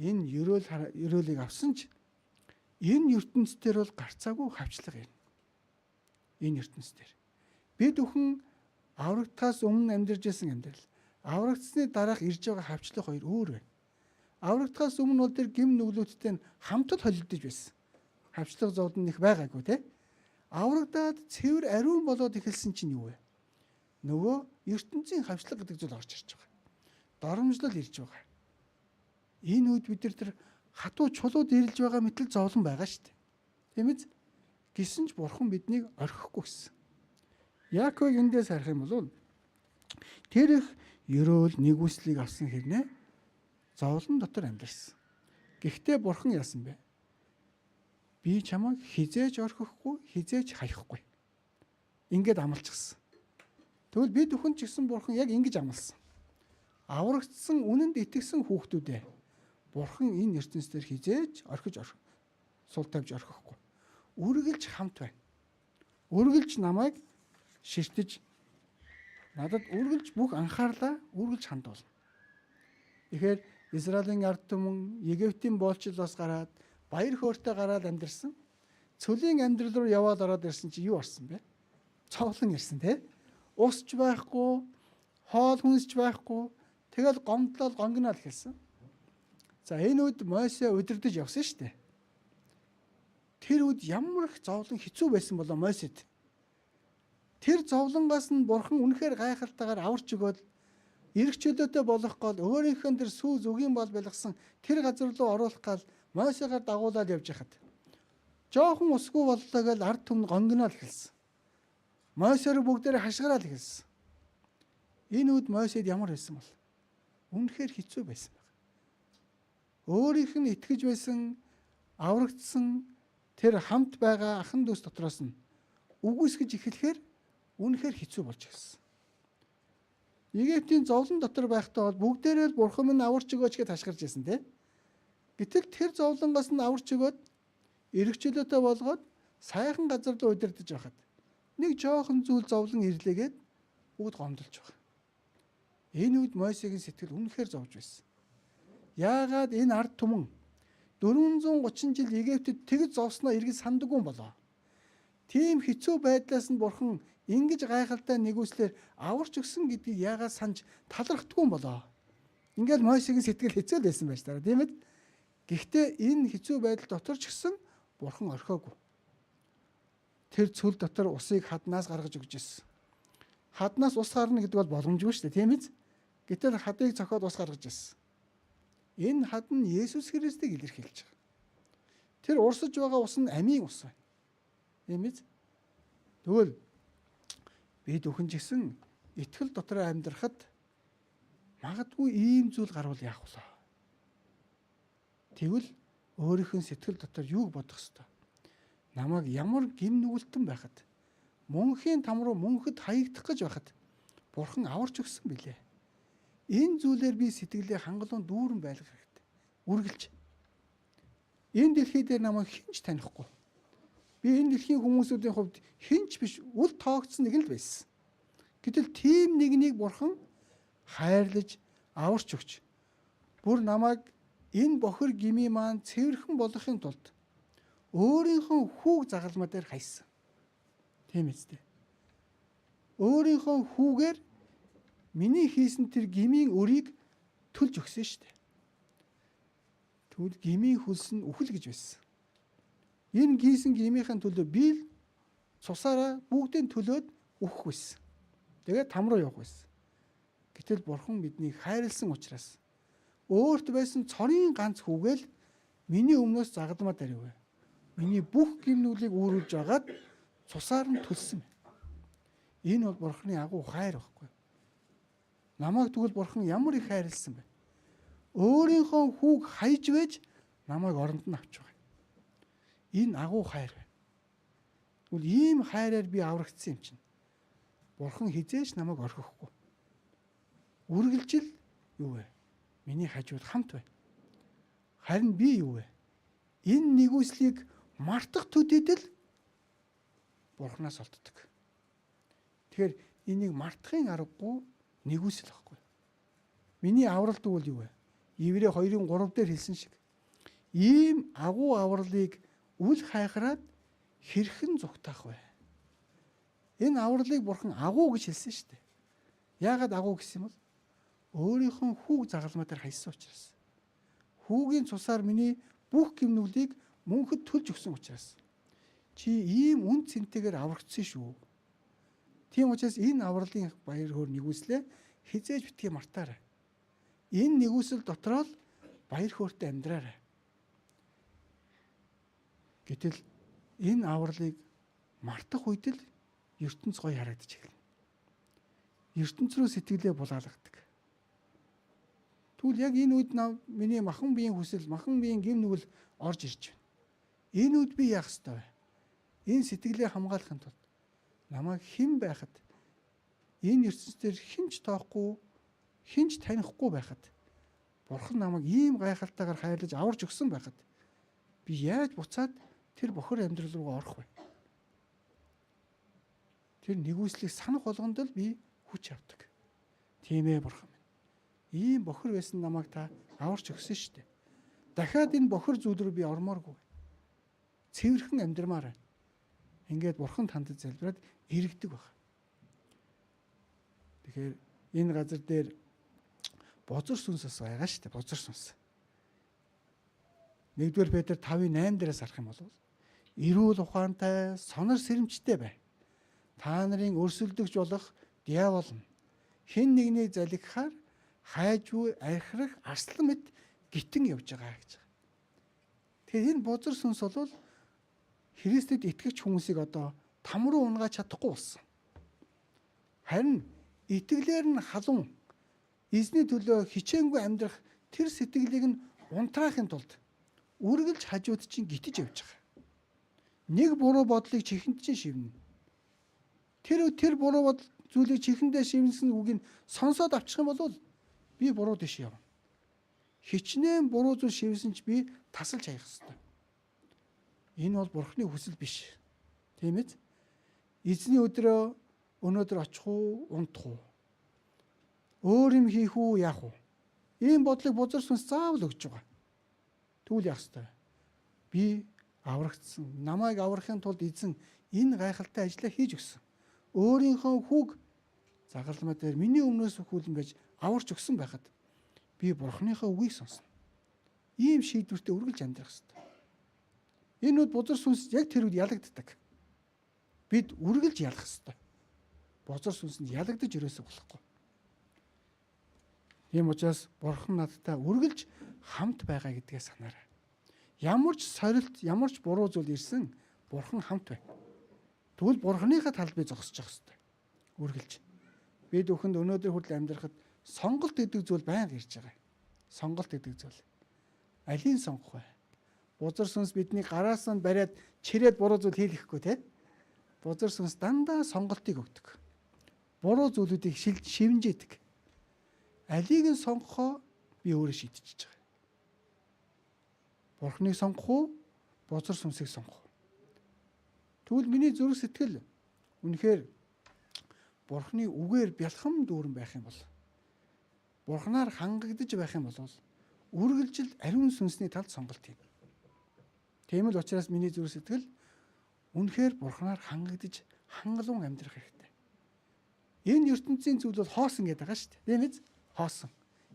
Энэ өрөөлийг авсан ч энэ ертөнцийн бол гарцаагүй хавчлага юм. Энэ ертөнцийн бид бүхэн аврагдахаас өмнө амьдарч байсан амьдрал. Аврагдсны дараах ирж байгаа хавчлага хоёр өөр байна. Аврагдахаас өмнө бол тэр гим нүглүүдтэй хамтд холилдож байсан. Хавчлага зовлон их байгаагүй тий. Аврагдаад цэвэр ариун болоод эхэлсэн чинь юу вэ? Нөгөө ертөнцийн хавчлага гэдэг зүйл орж ирж байгаа. Доромжлол ирж байгаа. Энэ үед бид нар тэр хатуу чулууд ирэлж байгаа мэтэл зовлон байгаа шүү дээ. Тийм ээ? Гэсэн ч Бурхан биднийг орхихгүй гэсэн. Яаковыг эндээс харах юм бол тэр их өрөөл нэгүслийг авсан хэрнээ зовлон дотор амьдэрсэн. Гэхдээ Бурхан яасан бэ? Би чамайг хизээж орхихгүй, хизээж хаяхгүй. Ингээд амлчихсан. Тэгвэл бид бүхэн ч гэсэн Бурхан яг ингэж амласан. Аврагдсан үнэнд итгэсэн хүүхдүүдээ Бурхан энэ ертөнцийн хизээж сул тавьж орхихгүй. Үргэлж хамт байна. Үргэлж намайг ширтэж надад үргэлж бүх анхаарлаа үргэлж хандуулна. Тэгэхээр Израилийн ард түмэн Египтийн боолчлоос гараад баяр хөөртэй гараад амьдэрсэн. Цөлийн амьдрал руу яваад ороод ирсэн чи юу орсон бэ? Цовлон ирсэн тий. Усч байхгүй, хоол хүнсч байхгүй. Тэгэл гомдлол гонгинол хэлсэн. За энэ үед Мойсе удирдах явсан шүү дээ. Тэр үед ямар их зовлон хэцүү байсан болоо Мойсед. Тэр зовлонгоос нь бурхан үнэхээр гайхалтайгаар аварч өгөөд эрх чөлөөтэй болох гол өөрийнхөө тэр сүү зүгийн бол байлгасан тэр газар руу оруулах гал Мойсегаар дагуулад явж хахад жоохон усгүй боллоо гэж ард түмэн гонгинол хэлсэн. Мойсер бүгдээрээ хашгираад хэлсэн. Энэ үед Мойсед ямар байсан бол үнэхээр хэцүү байсан байна. Өөрийнх нь итгэж байсан аврагдсан тэр хамт байгаа ахын дүүс дотроос нь үгүйсгэж эхлэхээр үнэхээр хэцүү болж ирсэн. Египтийн зовлон дотор байхдаа бол бүгдээрээ л бурхан минь аварч өгөөч гэж хашгирж байсан тийм. Гэтэл тэр зовлонгоос нь аварч өгөөд эрх чөлөөтэй болгоод сайхан газар руу удирдах байхад нэг жоохон зүйл зовлон ирлээгээд бүгд гомдолж байгаа. Энэ үед Мойсегийн сэтгэл үнэхээр зовж байсан. Яагаад энэ ард түмэн 430 жил Египтэд тэгж зовсноо эргэж сандаггүй юм болоо. Тийм хэцүү байдлаас нь бурхан ингэж гайхалтай нэгүслэр аварч өгсөн гэдгийг яагаад санаж талархдаггүй юм болоо. Ингээл Мойсегийн сэтгэл хэцүү л байсан байж таараа тийм ээ. Гэхдээ энэ хэцүү байдал дотор ч гэсэн бурхан орхиогүй. Тэр цөл дотор усыг хаднаас гаргаж өгч ирсэн. Хаднаас ус гарна гэдэг бол боломжгүй шүү дээ тийм ээ. Гэтэл хадыг цохоод ус гаргаж ирсэн. Энэ хад нь Есүс Христийг илэрхийлж байгаа. Тэр урсаж байгаа ус нь амийн ус байна. Тийм ээ. Тэгвэл бид өхөн жисэн итгэл дотор амьдрахад магадгүй ийм зүйл гарвал яах вэ? Тэгвэл өөрийнхөө сэтгэл дотор юуг бодох ёстой? Намайг ямар гим нүгэлтэн байхад мөнхийн там руу мөнхөд хаягдах гэж байхад бурхан аварч өгсөн билээ. Энэ зүйлээр би сэтгэлээ хангалуун дүүрэн байлгах хэрэгтэй. Үргэлж. Энэ дэлхий дээр намайг хинч танихгүй. Би энэ дэлхийн хүмүүсүүдийн хувьд хинч биш, үл тоогдсон нэг л байсан. Гэтэл тийм нэгнийг бурхан хайрлаж аварч өгч бүр намайг энэ бохир гими маань цэвэрхэн болохын тулд өөрийнхөө хүүг загалмаа дээр хайсан. Тийм ээ. Өөрийнхөө хүүгээр миний хийсэн тэр гмийн өрийг төлж өгсөн шүү дээ. Тэгвэл гмийн хөлс нь үхэл гэж байсан. Энэ гийсэн гмийнхэн төлөө би л цусаараа бүгдийн төлөөд үхэх байсан. Тэгээд там руу явах байсан. Гэтэл бурхан биднийг хайрлсан учраас өөрт байсан цорын ганц хүүгээл миний өмнөөс загалмаа дээр өгөө. Миний бүх гимнүүлийг үүрүүлж агаад цусаар нь төлсөн байна. Энэ бол бурханы агуу хайр байхгүй. Намайг тэгвэл бурхан ямар их хайрлсан бэ? Өөрийнхөө хүүг хайж байж намайг оронд нь авч байгаа. Энэ агуу хайр байна. Тэгвэл ийм хайраар би аврагдсан юм чинь. Бурхан хизээш намайг орхихгүй. Үргэлжил юу вэ? Миний хажууд хамт бай. Харин би юу вэ? Энэ нэгүслийг мартах төдийд л Бурханаас олддог. Тэгэхээр энийг мартахын аргагүй нэгүсэл байхгүй. Миний аврал тэгвэл юу вэ? Еврей 2:3 дээр хэлсэн шиг ийм агуу авралыг үл хайхраад хэрхэн зүгтаах вэ? Энэ авралыг бурхан агуу гэж хэлсэн шүү дээ. Яагаад агуу гэсэн юм бол өөрийнхөө хүүг загалмаа дээр хайсан учраас. Хүүгийн цусаар миний бүх гимнүглийг мөнхөд төлж өгсөн учраас. Чи ийм үн цэнтэйгээр аврагдсан шүү. Тийм учраас энэ авралын баяр хөөр нэгүслээ хизээж битгий мартаарай. Энэ нэгүсэл дотроо л баяр хөөртэй амьдраарай. Гэтэл энэ авралыг мартах үед л ертөнц гоё харагдаж эхэлнэ. ертөнц рүү сэтгэлээ булгаалгадаг. Тэгвэл яг энэ үед миний махан биеийн хүсэл, махан биеийн гим нүгэл орж ирж байна. Энэ үед би яах ёстой вэ? Энэ сэтгэлээ хамгаалахын тулд намайг хэн байхад энэ ертөнцийн хинч тоохгүй, хинч танихгүй байхад Бурхан намайг ийм гайхалтайгаар хайрлаж аварж өгсөн байхад би яаж буцаад тэр бохор амьдрал руу орох вэ? Тэр нэгүслийг санах болгонд л би хүч авдаг. Тийм ээ Бурхан минь. Ийм бохор байсан намайг та аварч өгсөн шүү дээ. Дахиад энэ бохир зүйл рүү би ормооргүй. Цэвэрхэн амьдрмаар байна. Ингээд бурхан танд залбираад иргэдэг баг. Тэгэхээр энэ газар дээр бозор сүнс бас байгаа шүү дээ. Бозор сүнс. 1-р Петр 5:8 дээрээс харах юм бол эрүүл ухаантай, сонор сэрэмжтэй бай. Та нарын өрсөлдөгч болох диавол нь хэн нэгнийг залгихаар хайжгүй архирах арслан мэт гитэн явж байгаа гэж. Тэгэхээр энэ бозор сүнс бол Христэд итгэж хүмүүсийг одоо там руу унгааж чадахгүй болсон. Харин итгэлээр нь халуун эзний төлөө хичээнгүй амьдрах тэр сэтгэлийг нь унтраахын тулд үргэлж хажууд чинь гитэж явж байгаа. Нэг буруу бодлыг чихэнд чинь шивнэ. Тэр буруу зүйлийг чихэндээ шивнэсэн үгийг сонсоод авчих юм бол би буруу дэш явна. Хичнээн буруу зүйл шивсэн ч би тасалж хаях ёстой. Энэ бол бурхны хүсэл биш. Тийм ээ. Эзний өдрөө өнөөдөр очих уу, унтах уу? Өөр юм хийх үү, яах уу? Ийм бодлыг бузар сүнс заавал өгж байгаа. Тэгвэл яах ёстой? Би аврагдсан. Намайг аврахын тулд эзэн энэ гайхалтай ажлаа хийж өгсөн. Өөрийнхөө хүүг загалмай дээр миний өмнөөс хүлэн байж аварч өгсөн байхад би бурхныхаа үгийг сонсно. Ийм шийдвэртэй үргэлж амьдрах ёстой. Энэ үед бузар сүнс яг тэр үед ялагддаг. Бид үргэлж ялах ёстой. Бузар сүнсэнд ялагдаж өрөөсөө болохгүй. Ийм учраас бурхан надтай үргэлж хамт байгаа гэдгээ санаарай. Ямар ч сорилт, ямар ч буруу зүйл ирсэн бурхан хамт байна. Тэгвэл бурханыхаа талд би зогсож явах ёстой. Үргэлж. Бид бүхэнд өнөөдөр хүртэл амьдрахад сонголт гэдэг зүйл байнга ирж байгаа. Сонголт гэдэг зүйл. Алийн сонгох вэ? Бузар сүнс бидний гараас нь бариад чирээд буруу зүйл хийлгэхгүй те. Бузар сүнс дандаа сонголтыг өгдөг. Буруу зүйлүүдийг шивнжээдэг. Алийг нь сонгохоо би өөрөө шийдчихэж байгаа. Бурхныг сонгох уу? Бузар сүнсийг сонгох уу? Тэгвэл миний зүрх сэтгэл үнэхээр Бурхны үгээр бялхам дүүрэн байх юм бол, Бурхнаар хангагдж байх юм бол үргэлжил ариун сүнсний талд сонголт хийнэ. Тийм л учраас миний зүрх сэтгэл үнэхээр Бурхнаар хангагдж хангалуун амьдрах хэрэгтэй. Энэ ертөнцийн зүйл бол хоосон гэдэг байгаа шүү дээ. Тийм ээ? Хоосон.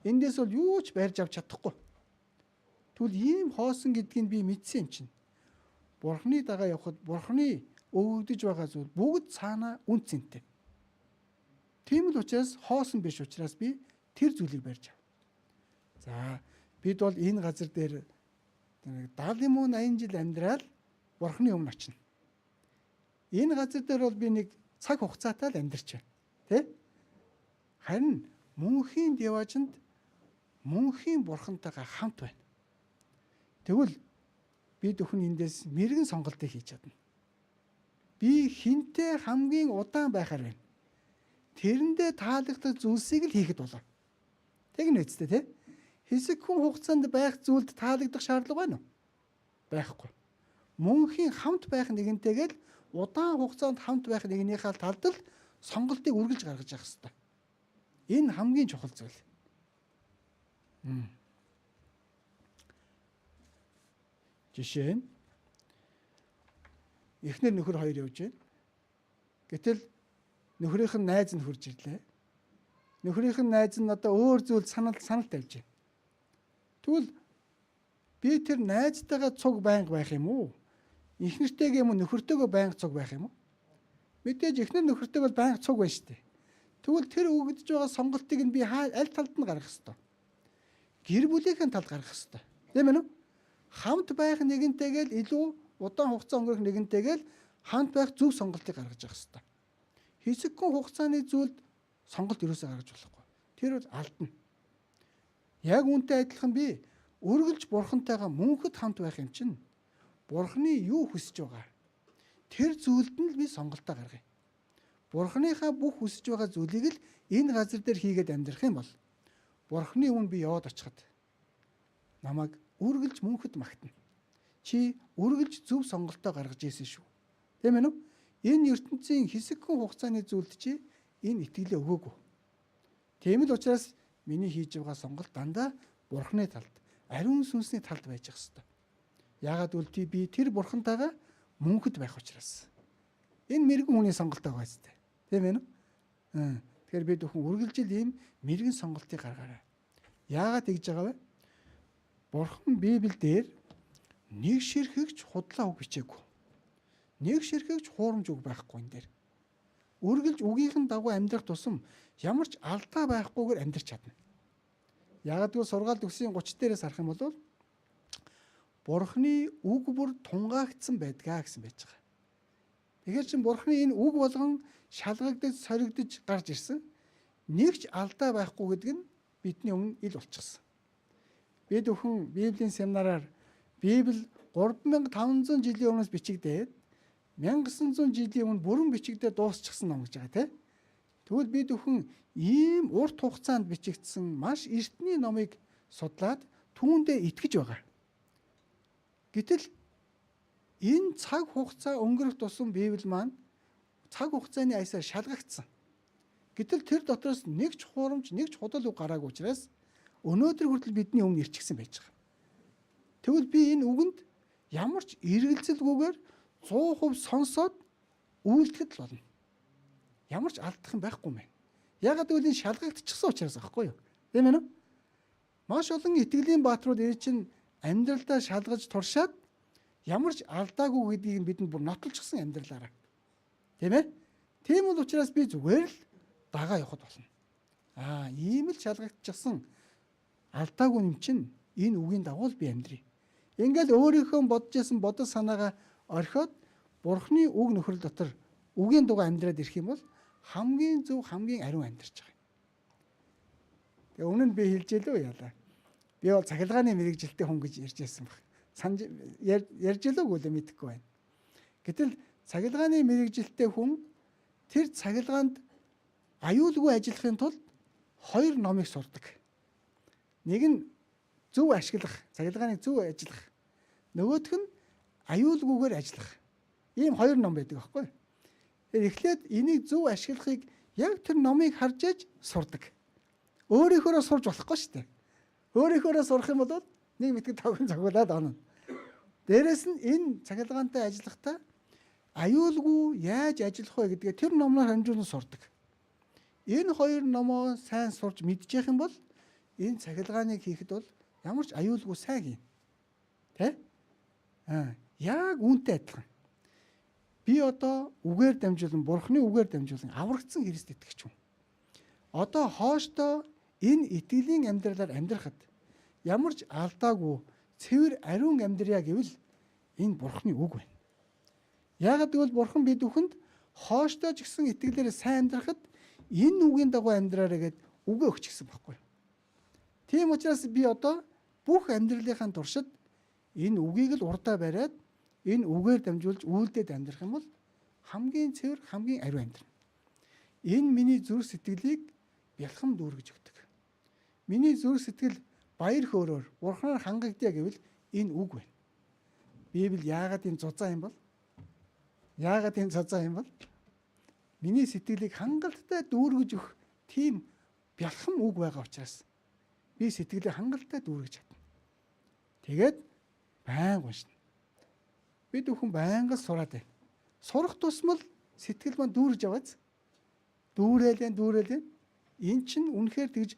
Эндээс бол юу ч барьж авч чадахгүй. Тэгвэл ийм хоосон гэдгийг би мэдсэн юм чинь. Бурхны дагаа явхад Бурхны өгөгдөж байгаа зүйл бүгд цаанаа үн цэнтэй. Тийм л учраас хоосон биш учраас би тэр зүйлийг барьж ав. За бид бол энэ газар дээр 70 муу 80 жил амьдрал Бурхны өмнө очино. Энэ газар дээр бол би нэг цаг хугацаатай л амьдарч байна. Тэ? Харин мөнхийн деважинд мөнхийн Бурхантайгаа хамт байна. Тэгвэл бид өхөн эндээс мэрэгэн сонголтыг хийж чадна. Би хинтээ хамгийн удаан байхаар байна. Тэрэндээ таалагдах зүйлсийг л хийхэд болоо. Тэг нэ үстэй тий? Хэсэгхэн хугацаанд байх зүйлд таалагдах шаардлага байна уу? Байхгүй. Мөнхийн хамт байх нэгэнтэйгээ л удаан хугацаанд хамт байх нэгнийхээ талд л сонголтыг үргэлж гаргаж явах хэрэгтэй. Энэ хамгийн чухал зүйл. Жишээ нь эхнэр нөхөр хоёр явж байна. Гэтэл нөхрийнх нь найз нь хурж ирлээ. Нөхрийнх нь найз нь одоо өөр зүйл санал тавьж байна. Тэгвэл би тэр найзтайгаа цуг байнга байх юм уу? Эхнэртэйгээ юм уу нөхөртөөгөө байнга цуг байх юм уу? Мэдээж эхнэр нөхөртөөгөө байнга цуг байна шүү дээ. Тэгвэл тэр өгдөж байгаа сонголтыг нь би аль талд нь гаргах ёстой? Гэр бүлийнхэн талд гаргах ёстой. Тийм ээ? Хамт байх нэгэнтэйгээ л илүү удаан хугацаа өнгөрөх нэгэнтэйгээ л хамт байх зөв сонголтыг гаргаж явах ёстой. Хэсэгхэн хугацааны зүйлд сонголт юусаа гаргаж болохгүй. Тэр бол алдна. Яг үүнтэй адилхан би үргэлж Бурхантайгаа мөнхөд хамт байх юм чинь Бурханы юу хүсэж байгаа? Тэр зүйлд нь л би сонголтоо гаргая. Бурханыхаа бүх хүсэж байгаа зүйлийг л энэ газар дээр хийгээд амьдрах юм бол Бурханы өмнө би яваад очиход намайг үргэлж мөнхөд магтана. Чи үргэлж зөв сонголтоо гаргаж ийсэн шүү. Тийм ээ нү? Энэ ертөнцийн хэсэгхэн хугацааны зүйлд чи энэ итгэлээ өгөөгүй. Тийм л учраас миний хийж байгаа сонголт дандаа Бурхны талд, ариун сүнсний талд байж ах ёстой. Яагаад гэвэл би тэр Бурхантайгаа мөнхөд байх учраас. Энэ мэрэгэн хүний сонголтоо байгаа зү. Тийм ээ нү? Тэгэхээр бид бүхэн үргэлжил ийм мэрэгэн сонголтыг гаргаарай. Яагаад тэгж байгаа вэ? Бурхан Библиэлд нэг ширхэгч худлаа үг бичээгүй. Нэг ширхэгч хуурамч үг байхгүй энэ дээр. Үргэлж үгийнхэн дагуу амьдрах тусам ямар ч алдаа байхгүйгээр амьдрч чадна. Яагаад гэвэл сургаалт өсгийн 30 дээрээс харах юм бол Бурханы үг бүр тунгаагдсан байдгаа гэсэн байж байгаа. Тэгэхээр чин Бурханы энэ үг болгон шалгагдаж, соригдож гарч ирсэн. Нэг ч алдаа байхгүй гэдэг нь бидний өмнө ил болчихсон. Бид бүхэн Библийн семинараар Библи 3500 жилийн өмнөөс бичигдээд 1900 жилийн өмнө бүрэн бичигдээд дуусчихсан ном гэж байгаа тийм. Тэгвэл бид бүхэн ийм урт хугацаанд бичигдсэн маш эртний номыг судлаад түүндээ итгэж байгаа. Гэтэл энэ цаг хугацаа өнгөрөх тусам Библи маань цаг хугацааны аясаар шалгагдсан. Гэтэл тэр дотроос нэг ч хуурамч, нэг ч худал үг гараагүй учраас өнөөдөр хүртэл бидний өмнө ирчихсэн байж байгаа. Тэгвэл би энэ үгэнд ямар ч эргэлзэлгүйгээр 100% сонсоод үйлдэхэд л болно. Ямар ч алдах юм байхгүй мэн. Ягаад гэвэл энэ шалгагдчихсан учраас аахгүй юу? Тийм ээ? Маш олон итгэлийн бааtruуд ээж чинь амьдралдаа шалгаж туршаад ямар ч алдаагүй гэдгийг бидэнд бүр нотолчихсан амьдралаараа. Тийм ээ? Тийм бол учраас би зүгээр л дагаа явахд болно. Ийм л шалгагдчихсан алдаагүй юм чинь энэ үгийн дагуу би амьдрий. Ингээл өөрийнхөө бодож исэн бодол санаагаа орхиод Бурхны үг нөхрөл дотор үгийн дугаа амьдраад ирэх юм бол хамгийн зөв, хамгийн ариун амьдарч байгаа. Тэгээ өмнө нь би хэлжээ лөө яалаа. Би бол цахилгааны мэрэгжилтэй хүн гэж ярьж байсан баг. Ярьж лөөг үлээ мэдэхгүй байна. Гэтэл цахилгааны мэрэгжилтэй хүн тэр цахилгаанд аюулгүй ажиллахын тулд хоёр номыг сурдаг. Нэг нь зөв ашиглах, цахилгааныг зөв ажиллах. Нөгөөх нь аюулгүйгээр ажиллах. Ийм хоёр ном байдаг аахгүй. Тэгэхээр эхлээд энийг зөв ашиглахыг яг тэр номыг харж аж сурдаг. Өөрийнхөө сурж болохгүй шүү дээ. Өөрийнхөө сурах юм бол нэг мэтгэд тавхан цогцолоод онно. Дээрэс нь энэ цахилгаантай ажиллахдаа аюулгүй яаж ажиллах вэ гэдгээ тэр номноор хамжуулан сурдаг. Энэ хоёр номоо сайн сурж мэдчих юм бол энэ цахилгааныг хийхэд бол ямар ч аюулгүй сайн хийн. Тэ? Яг үүнтэй адилхан. Би одоо үгээр дамжуулан, Бурхны үгээр дамжуулан аврагдсан Христ итгэгч хүн. Одоо хоошдоо энэ итгэлийн амьдралаар амьдрахад ямар ч алдаагүй цэвэр ариун амьдрья гэвэл энэ Бурхны үг байна. Яагаад гэвэл Бурхан бид бүхэнд хоошдоо ч гэсэн итгэлээр сайн амьдрахад энэ үгийн дагуу амьдраарай гэд үгээ өгч гисэн байхгүй. Тийм учраас би одоо бүх амьдралынхаа туршид энэ үгийг л урдаа бариад энэ үгээр дамжуулж үйлдэлд амьдрах юм бол хамгийн цэвэр, хамгийн ариун амьдрна. Энэ миний зүрх сэтгэлийг бялхам дүүргэж өгдөг. Миний зүрх сэтгэл баяр хөөрөөр Бурханаар хангагдъя гэвэл энэ үг байна. Библи яагаад энэ зузаан юм бол? Яагаад энэ зузаан юм бол? Миний сэтгэлийг хангалттай дүүргэж өгөх тийм бялхам үг байгаа учраас би сэтгэлийг хангалттай дүүргэж чадна. Тэгээд байнга уншина. Бид бүхэн байнга сураад байна. Сурах тусмал сэтгэл маань дүүрж яваач. Дүүрээлэн. Эн чинь үнэхээр тэгж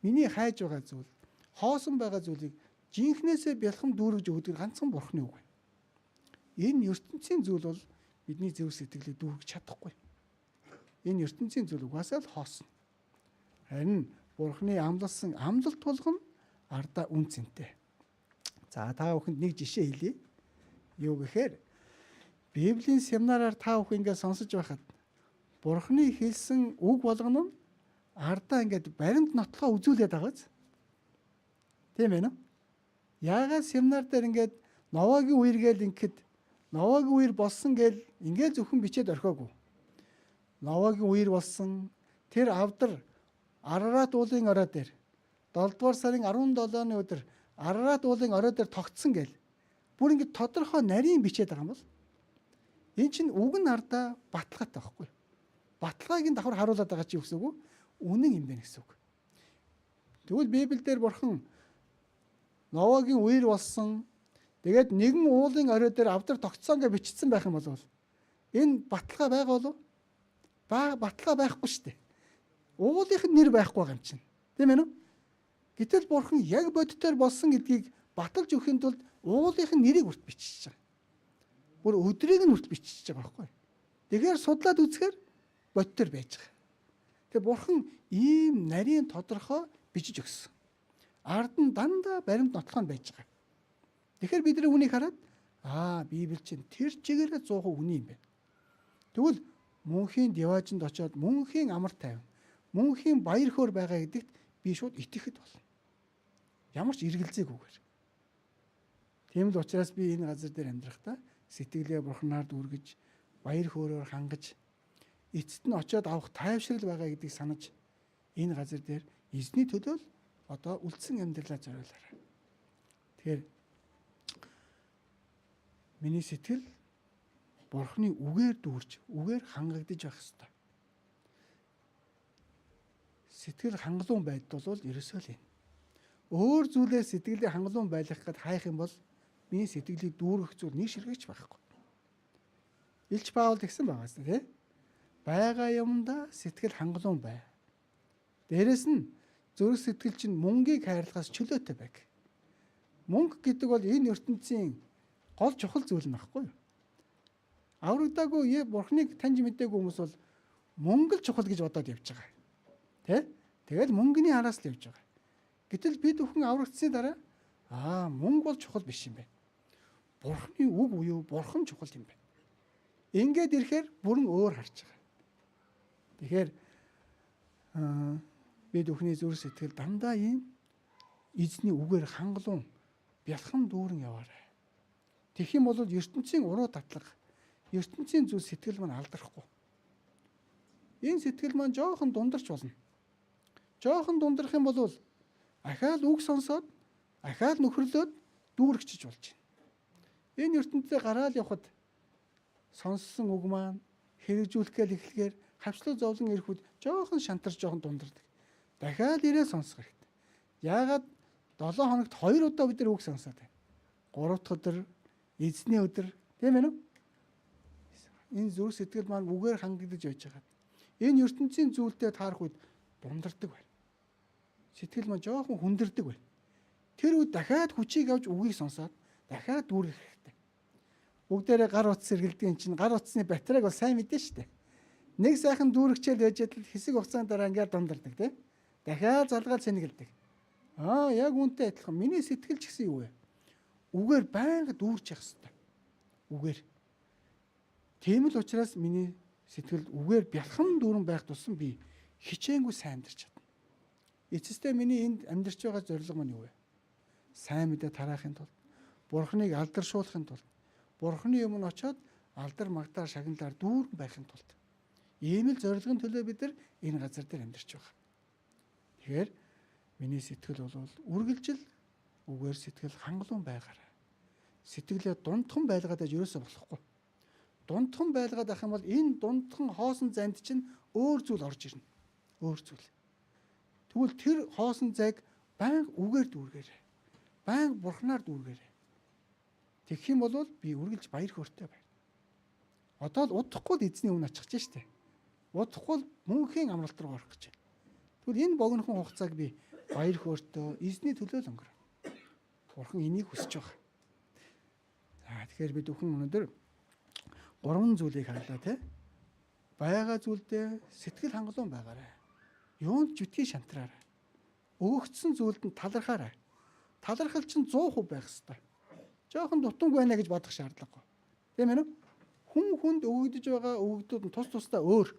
миний хайж байгаа зүйл, хоосон байгаа зүйлийг жинхнээсээ бялхам дүүргэж өгдөг ганцхан Бурхны үг байна. Энэ ертөнцийн зүйл бол бидний зөв сэтгэлийг дүүргэж чадахгүй. Энэ ертөнцийн зүйл угаасаа л хоосон. Харин Бурхны амлалсан амлалт болгоно ардаа үн цэнтэй. За та бүхэнд нэг жишээ хэлье. Юу гэхээр Библийн семинараар та бүхэн ингээд сонсож байхад Бурхны хэлсэн үг болгоно нь ардаа ингээд баримт нотлохоо үзүүлээд байгааз. Тийм ээ нэ? Яагаад семинар дээр ингээд Новагийн үер гээл ингээд Новагийн үер болсон гээл ингээд зөвхөн бичээд орхиогүй. Новагийн үер болсон тэр авдар Арарат уулын орой дээр 7 дугаар сарын 17-ны өдөр Арарат уулын орой дээр тогтсон гээл бүр ингээд тодорхой нарийн бичээд байгаа юм бол энэ чинь үг нь ардаа баталгаатай байхгүй. Баталгаагийн давхар харуулад байгаа чи юу гэсэн үг вэ? Үнэн юм байна гэсэн үг. Тэгвэл Библиэлд Бурхан Новогийн үер болсон. Тэгээд нэгэн уулын орой дээр авдар тогтсон гэж бичсэн байх юм бол энэ баталгаа байгаа болов? Баталгаа байхгүй шүү дээ. Уулынх нь нэр байхгүй байгаа юм чинь. Тийм ээ нү? Гэтэл Бурхан яг бодитоор болсон гэдгийг баталж өгөхийн тулд уулынх нь нэрийг үрт бичиж байгаа. Бүр өдрийг нь үрт бичиж байгаа байхгүй. Тэгэхээр судлаад үзэхээр бодитоор байж байгаа. Тэгээ Бурхан ийм нарийн тодорхой бичиж өгсөн. Ард нь дандаа баримт нотлоход байж байгаа. Тэгэхээр бид нар үнийг хараад Библи чинь тэр чигээрээ 100% үний юм байна. Тэгвэл мөнхийн диваажинд очиод мөнхийн амар тайван, мөнхийн баяр хөөр байгаа гэдэгт би шууд итгэхэд болно. Ямар ч эргэлзээгүйгээр. Тийм л учраас би энэ газар дээр амьдрахдаа сэтгэлээ Бурханаар дүүргэж, баяр хөөрөөр хангаж, эцэст нь очиод авах тайвшрал байгаа гэдгийг санаж энэ газар дээр эзний төлөө одоо үлдсэн амьдралаа зориулаарай. Тэгэхээр миний сэтгэл Бурханы үгээр дүүрж, үгээр хангагдаж байх ёстой. Сэтгэл хангалуун байдал бол ерөөсөө л энэ. Өөр зүйлээр сэтгэлээ хангалуун байлгах гэд хайх юм бол миний сэтгэлийг дүүргэх зүйл нэг ширхэгч байхгүй. Илч Паул тэгсэн байгаа шүү дээ. Бага юмда сэтгэл хангалуун бай. Дээрэс нь зүрх сэтгэл чинь мөнгийг хайрлахаас чөлөөтэй байг. Мөнгө гэдэг бол энэ ертөнцийн гол чухал зүйл нь байхгүй юу? Аврагдаагүй Бурхныг таньж мэдээгүй хүмүүс бол мөнгө л чухал гэж бодоод явж байгаа. Тэ? Тэгэл мөнгөний араас л явж байгаа. Гэтэл бид бүхэн аврагдсны дараа мөнгө бол чухал биш юм байна. Бурхны үг буюу Бурхан чухал юм байна. Ингээд ирэхээр бүрэн өөр харж байгаа. Тэгэхээр бид бүхний зүрх сэтгэл дандаа ийм эзний үгээр хангалуун бялхан дүүрэн яваарай. Тэгэх юм бол ертөнцийн уруу татлага, ертөнцийн зүрх сэтгэл маань алдрахгүй. Энэ сэтгэл маань жоохон дундарч болно. Жоохон дундрах юм бол ахаал үг сонсоод, ахаал нөхрлөөд дүүргчиж болж байна. Энэ ертөнцөө гараал явхад сонссон үг маань хэрэгжүүлэхгээл эхлэхээр хавчлуу зовлон ирэхүүд жоохон шантарч жоохон дундардаг. Дахиад ирээ сонсох хэрэгтэй. Яагаад 7 хоногт 2 удаа бид нар үг сонсоод байна. 3 дахь өдөр эзний өдөр тийм ээ нү? Энэ зүрх сэтгэл маань үгээр хангагдаж байж байгаа. Энэ ертөнцийн зүйлтэй таарах үед дундардаг байна. Сэтгэл маань жоохон хүндэрдэг байна. Тэр үед дахиад хүчийг авч үгийг сонсоод дахиад дүүргэх хэрэгтэй. Бүгдээрээ гар утас сэргэлдэг юм чинь гар утасны батарейг бол сайн мэдэн штэ. Нэг сайхан дүүргчээл байж идэл хэсэг хугацааны дараа ингээд дундардаг тийм. Дахиад залгаад сэнгэлдэг. Яг үүнтэй адилхан. Миний сэтгэл ч гэсэн юу вэ? Үгээр байнга дүүрч явах хэрэгтэй. Үгээр. Тийм л учраас миний сэтгэл үгээр бялхан дүүрэн байх тусам би хичээнгүй сайн амьдарч чадна. Эцэстээ миний энд амьдарч байгаа зорилго маань юу вэ? Сайн мэдээ тараахын тулд, Бурхныг алдаршуулахын тулд, Бурхны өмнө очиод алдар магдаар шагналаар дүүрэн байхын тулд. Ийм л зорилгын төлөө бид нар энэ газар дээр амьдарч байгаа. Тэгэхээр миний сэтгэл бол үргэлжил үгээр сэтгэл хангалуун байгаарай. Сэтгэлээ дундхан байлгаад байж ерөөсөө болохгүй. Дундхан байлгаад ах юм бол энэ дундхан хоосон зайд чинь өөр зүйл орж ирнэ. Өөр зүйл. Тэгвэл тэр хоосон зайг байнга үгээр дүүргээрэй. Байнга Бурхнаар дүүргээрэй. Тэгэх юм бол би үргэлж баяр хөөртэй байна. Одоо л удахгүй эзний өмнө очих гэж штэ. Удахгүй мөнхийн амралт руу орох гэж. Тэгвэл энэ богинохон хугацааг би баяр хөөртэй эзний төлөө л өнгөрөв. Бурхан энийг хүсэж байгаа. Тэгэхээр бид бүхэн өнөөдөр 3 зүйлийг харлаа те. Байга зүйлдээ сэтгэл хангалуун байгаарай. Юунд ч битгий шантраарай. Өгөгдсөн зүйлд нь талархаарай. Талархал чинь 100% байх ёстой. Жохон дутанг байна гэж бодох шаардлагагүй. Тийм ээ? Хүн хүнд өгөгдөж байгаа өгөгдүүд нь тус тусдаа өөр.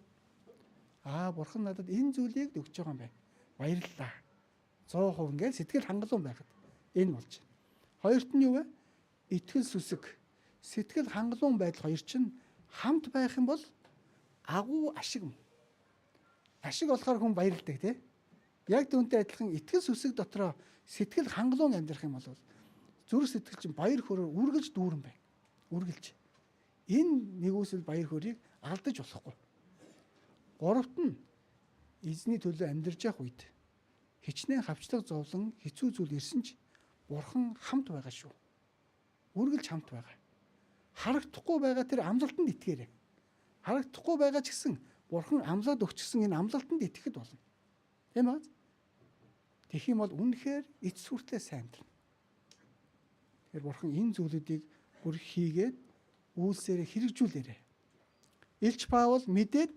Бурхан надад энэ зүйлийг өгч байгаа юм байна. Баярлалаа. 100% ингээд сэтгэл хангалуун байхад энэ болж байна. Хоёрт нь юу вэ? Итгэл сүсэг. Сэтгэл хангалуун байдал хоёр чинь хамт байх юм бол агуу ашиг юм. Ашиг болохоор хүн баярлдаг тий. Яг түүнтэй адилхан итгэл сүсэг дотроо сэтгэл хангалуун амьдрах юм бол зүрх сэтгэл чинь баяр хөөрөөр үргэлж дүүрэн байна. Үргэлж. Энэ нэгүсэл баяр хөөргийг алдаж болохгүй. Гуравт нь эзний төлөө амьдарч явах үед хичнээн хавчлаг зовлон хэцүү зүйл ирсэн ч Бурхан хамт байгаа шүү. Үргэлж хамт байгаа. Харагдахгүй байгаа тэр амлалтанд итгээрэй. Харагдахгүй байгаа ч гэсэн Бурхан амлаад өгчсөн энэ амлалтанд итгэхэд болно. Тийм үү? Тэгэх юм бол үнэхээр эц сүртлээ сайн амьдрна. Тэгэхээр Бурхан энэ зүйлүүдийг бүр хийгээд үйлсээрээ хэрэгжүүлээрэй. Илч Паул мэдээд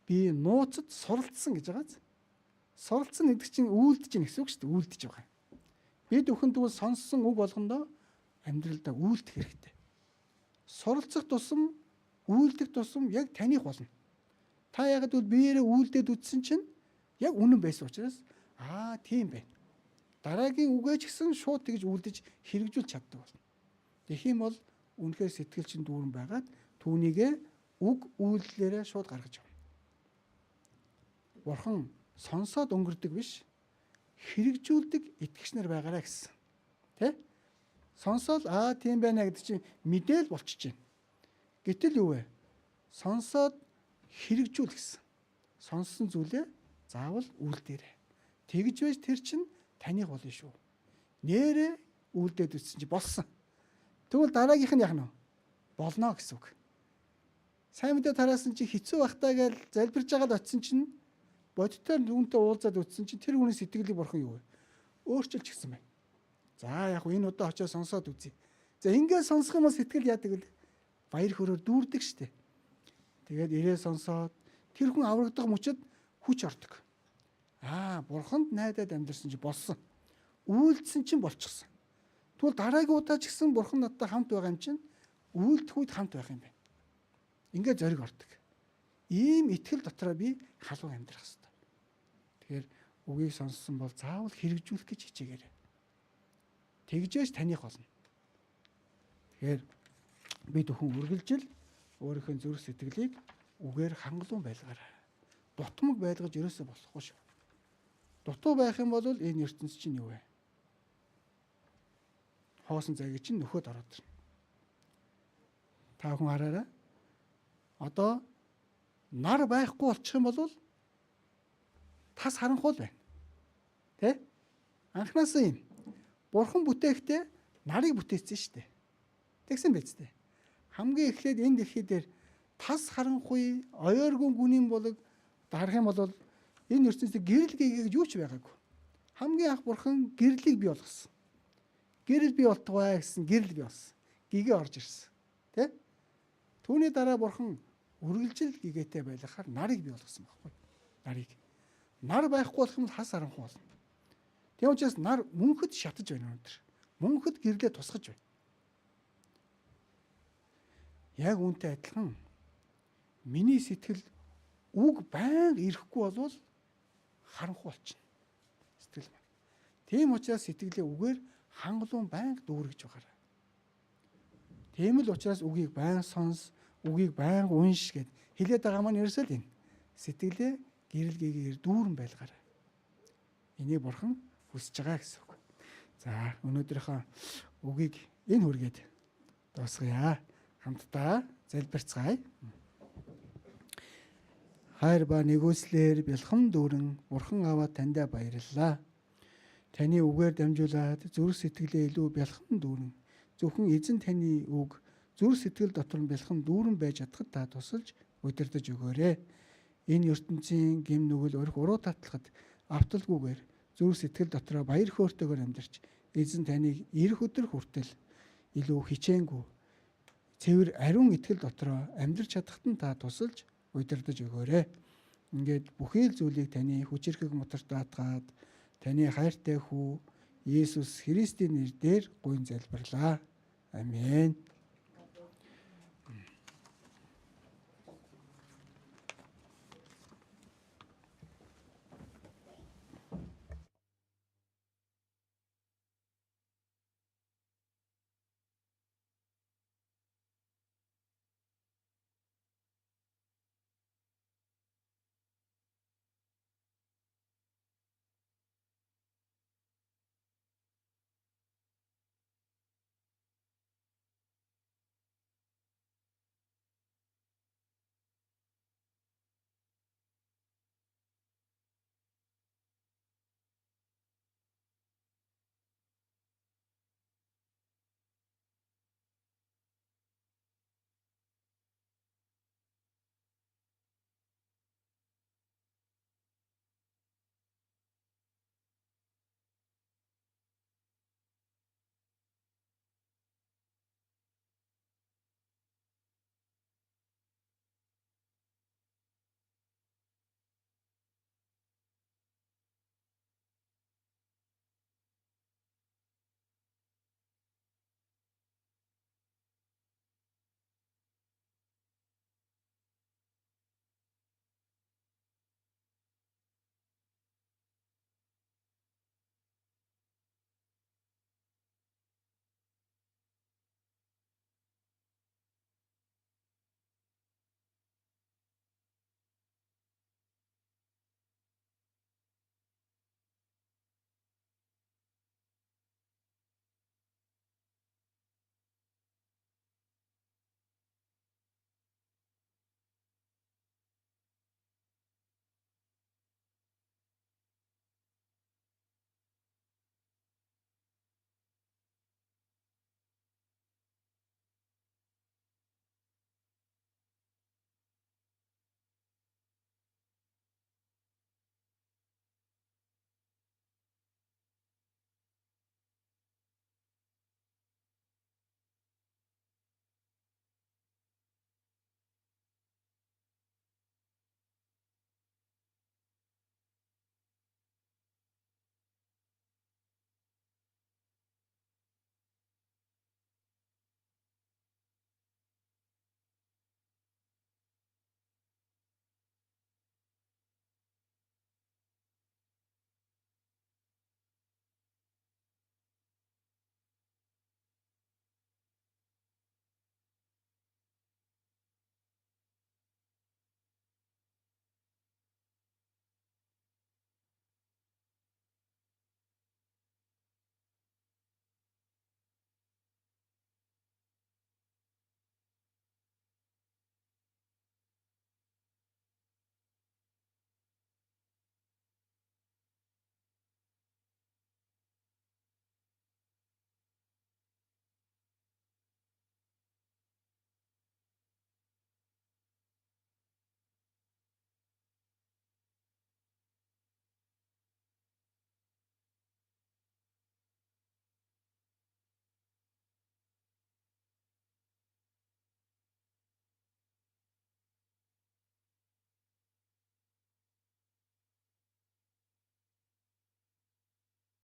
би нууцад суралцсан гэж байгааз. Суралцсан гэдэг чинь үйлдэж гин гэсэн үг шүү дээ. Үйлдэж байгаа. Бид бүхэн тэгвэл сонссон үг болгондоо амьдралдаа үйлдэх хэрэгтэй. Суралцах тусам, үйлдэх тусам яг таних болно. Та ягаад гэвэл биеэрээ үйлдээд үтсэн чинь яг үнэн байсан учраас тийм байна. Дараагийн үгээ ч гэсэн шууд тэгж үйлдэж хэрэгжүүлж чаддаг болно. Тэгэх юм бол үнэхээр сэтгэл чинь дүүрэн байгаад түүнийгээ үг үйлдэлээрээ шууд гаргаж авна. Бурхан сонсоод өнгөрдөг биш, хэрэгжүүлдэг итгэгч нар байгаараа гэсэн. Тэ? Сонсоод тийм байна гэдэг чинь мэдээл болчихж байна. Гэтэл юу вэ? Сонсоод хэрэгжүүл гэсэн. Сонссон зүйлээ заавал үйлдээрэй. Тэгж байж тэр чинь таних болно шүү. Нээрээ үйлдээд үтсэн чи болсон. Тэгвэл дараагийнх нь яах нь вэ? Болно гэсэн үг. Сайн мэдээ тараасан чи хэцүү бахтаа гэж залбирж байгаад очисон чинь бодитоор үүнтэй уулзаад үтсэн чи тэр хүний сэтгэлийг Бурхан юу вэ? Өөрчилж гисэн байна. За яг энэ удаа очиж сонсоод үзье. За ингээд сонсох юм бол сэтгэл яадаг вэ? Баяр хөөрөөр дүүрдэг штэ. Тэгээд ирээ сонсоод тэр хүн аврагдах мөчөд хүч ордог. Бурханд найдаад амьдэрсэн чи болсон. Үйлдсэн чинь болчихсон. Тэгвэл дараагийн удаа ч гэсэн Бурхан надтай хамт байгаа юм чинь үйлдэх үед хамт байх юм байна. Ингээд зориг ордог. Ийм итгэл дотроо би халуун амьдрах хэрэгтэй. Тэгэхээр үгийг сонссон бол заавал хэрэгжүүлэх гэж хичээгээрэй. Тэгжээж таних болно. Тэгэхээр бид бүхэн үргэлжил өөрийнхөө зүрх сэтгэлийг үгээр хангалуун байлгаарай. Дутмаг байлгаж ерөөсөө болохгүй шүү. Дутуу байх юм бол энэ ертөнц чинь юу вэ? Хоосон зайг чинь нөхөд ороод ирнэ. Та хүн хараарай. Одоо нар байхгүй болчих юм бол тас харанхуул байна. Тэ? Анхнаасаа юм. Бурхан бүтээхдээ нарыг бүтээсэн шүү дээ. Тэгсэн биз дээ. Хамгийн эхлээд энэ дэлхий дээр тас харанхуй, ойргон гүнийн болог дарах юм бол энэ ертөнцийн гэрэл гэгээд юу ч байгаагүй. Хамгийн анх Бурхан гэрлийг бий болгосон. Гэрэл бий болтугай гэсэн гэрэл бий болсон. Гэгээ орж ирсэн. Тэ? Түүний дараа Бурхан үргэлжил гэгээтэй байлгахаар нарыг бий болгосон байхгүй. Нарыг. Нар байхгүй болох юм бол хас харанхуй болно. Тийм учраас нар мөнхөд шатаж байна өнөөдөр. Мөнхөд гэрлээ тусгаж байна. Яг үүнтэй адилхан миний сэтгэл үг байнга ирэхгүй болвол харанхуй болчихно. Сэтгэл маань. Тийм учраас сэтгэлээ үгээр хангалуун байнга дүүргэж байгаарай. Тийм л учраас үгийг байнга сонс, үгийг байнга унш гэд хэлээд байгаа маань ерөөсөө л энэ. Сэтгэлээ гэрэл гээгээр дүүрэн байлгаарай. Энийг Бурхан хүсэж байгаа гэсэн үг. За өнөөдрийнхөө үгийг энэ хүргээд дуусгая. Хамтдаа залбирцгаая. Хайр ба нэгүслэр бэлхэм дүүрэн Бурхан аваа таньда баярлалаа. Таны үгээр дамжуулаад зүрх сэтгэлээ илүү бэлхэм дүүрэн зөвхөн эзэн таны үг зүрх сэтгэл дотор нь бэлхэм дүүрэн байж чадхад та тусалж удирдах өгөөрэй. Энэ ертөнцийн гим нүгэл өрх уруу татлахад авталгүйгээр зүрх сэтгэл дотроо баяр хөөртэйгээр амьдарч эзэн таныг ирэх өдөр хүртэл илүү хичээнгүй цэвэр ариун итгэл дотроо амьдрч чадахад нь та тусалж удирдах өгөөрэй. Ингээд бүхий л зүйлийг таны хүчирхэг мотор даатгаад таны хайртай хүү Есүс Христийн нэрээр гуйн залбирлаа. Амен.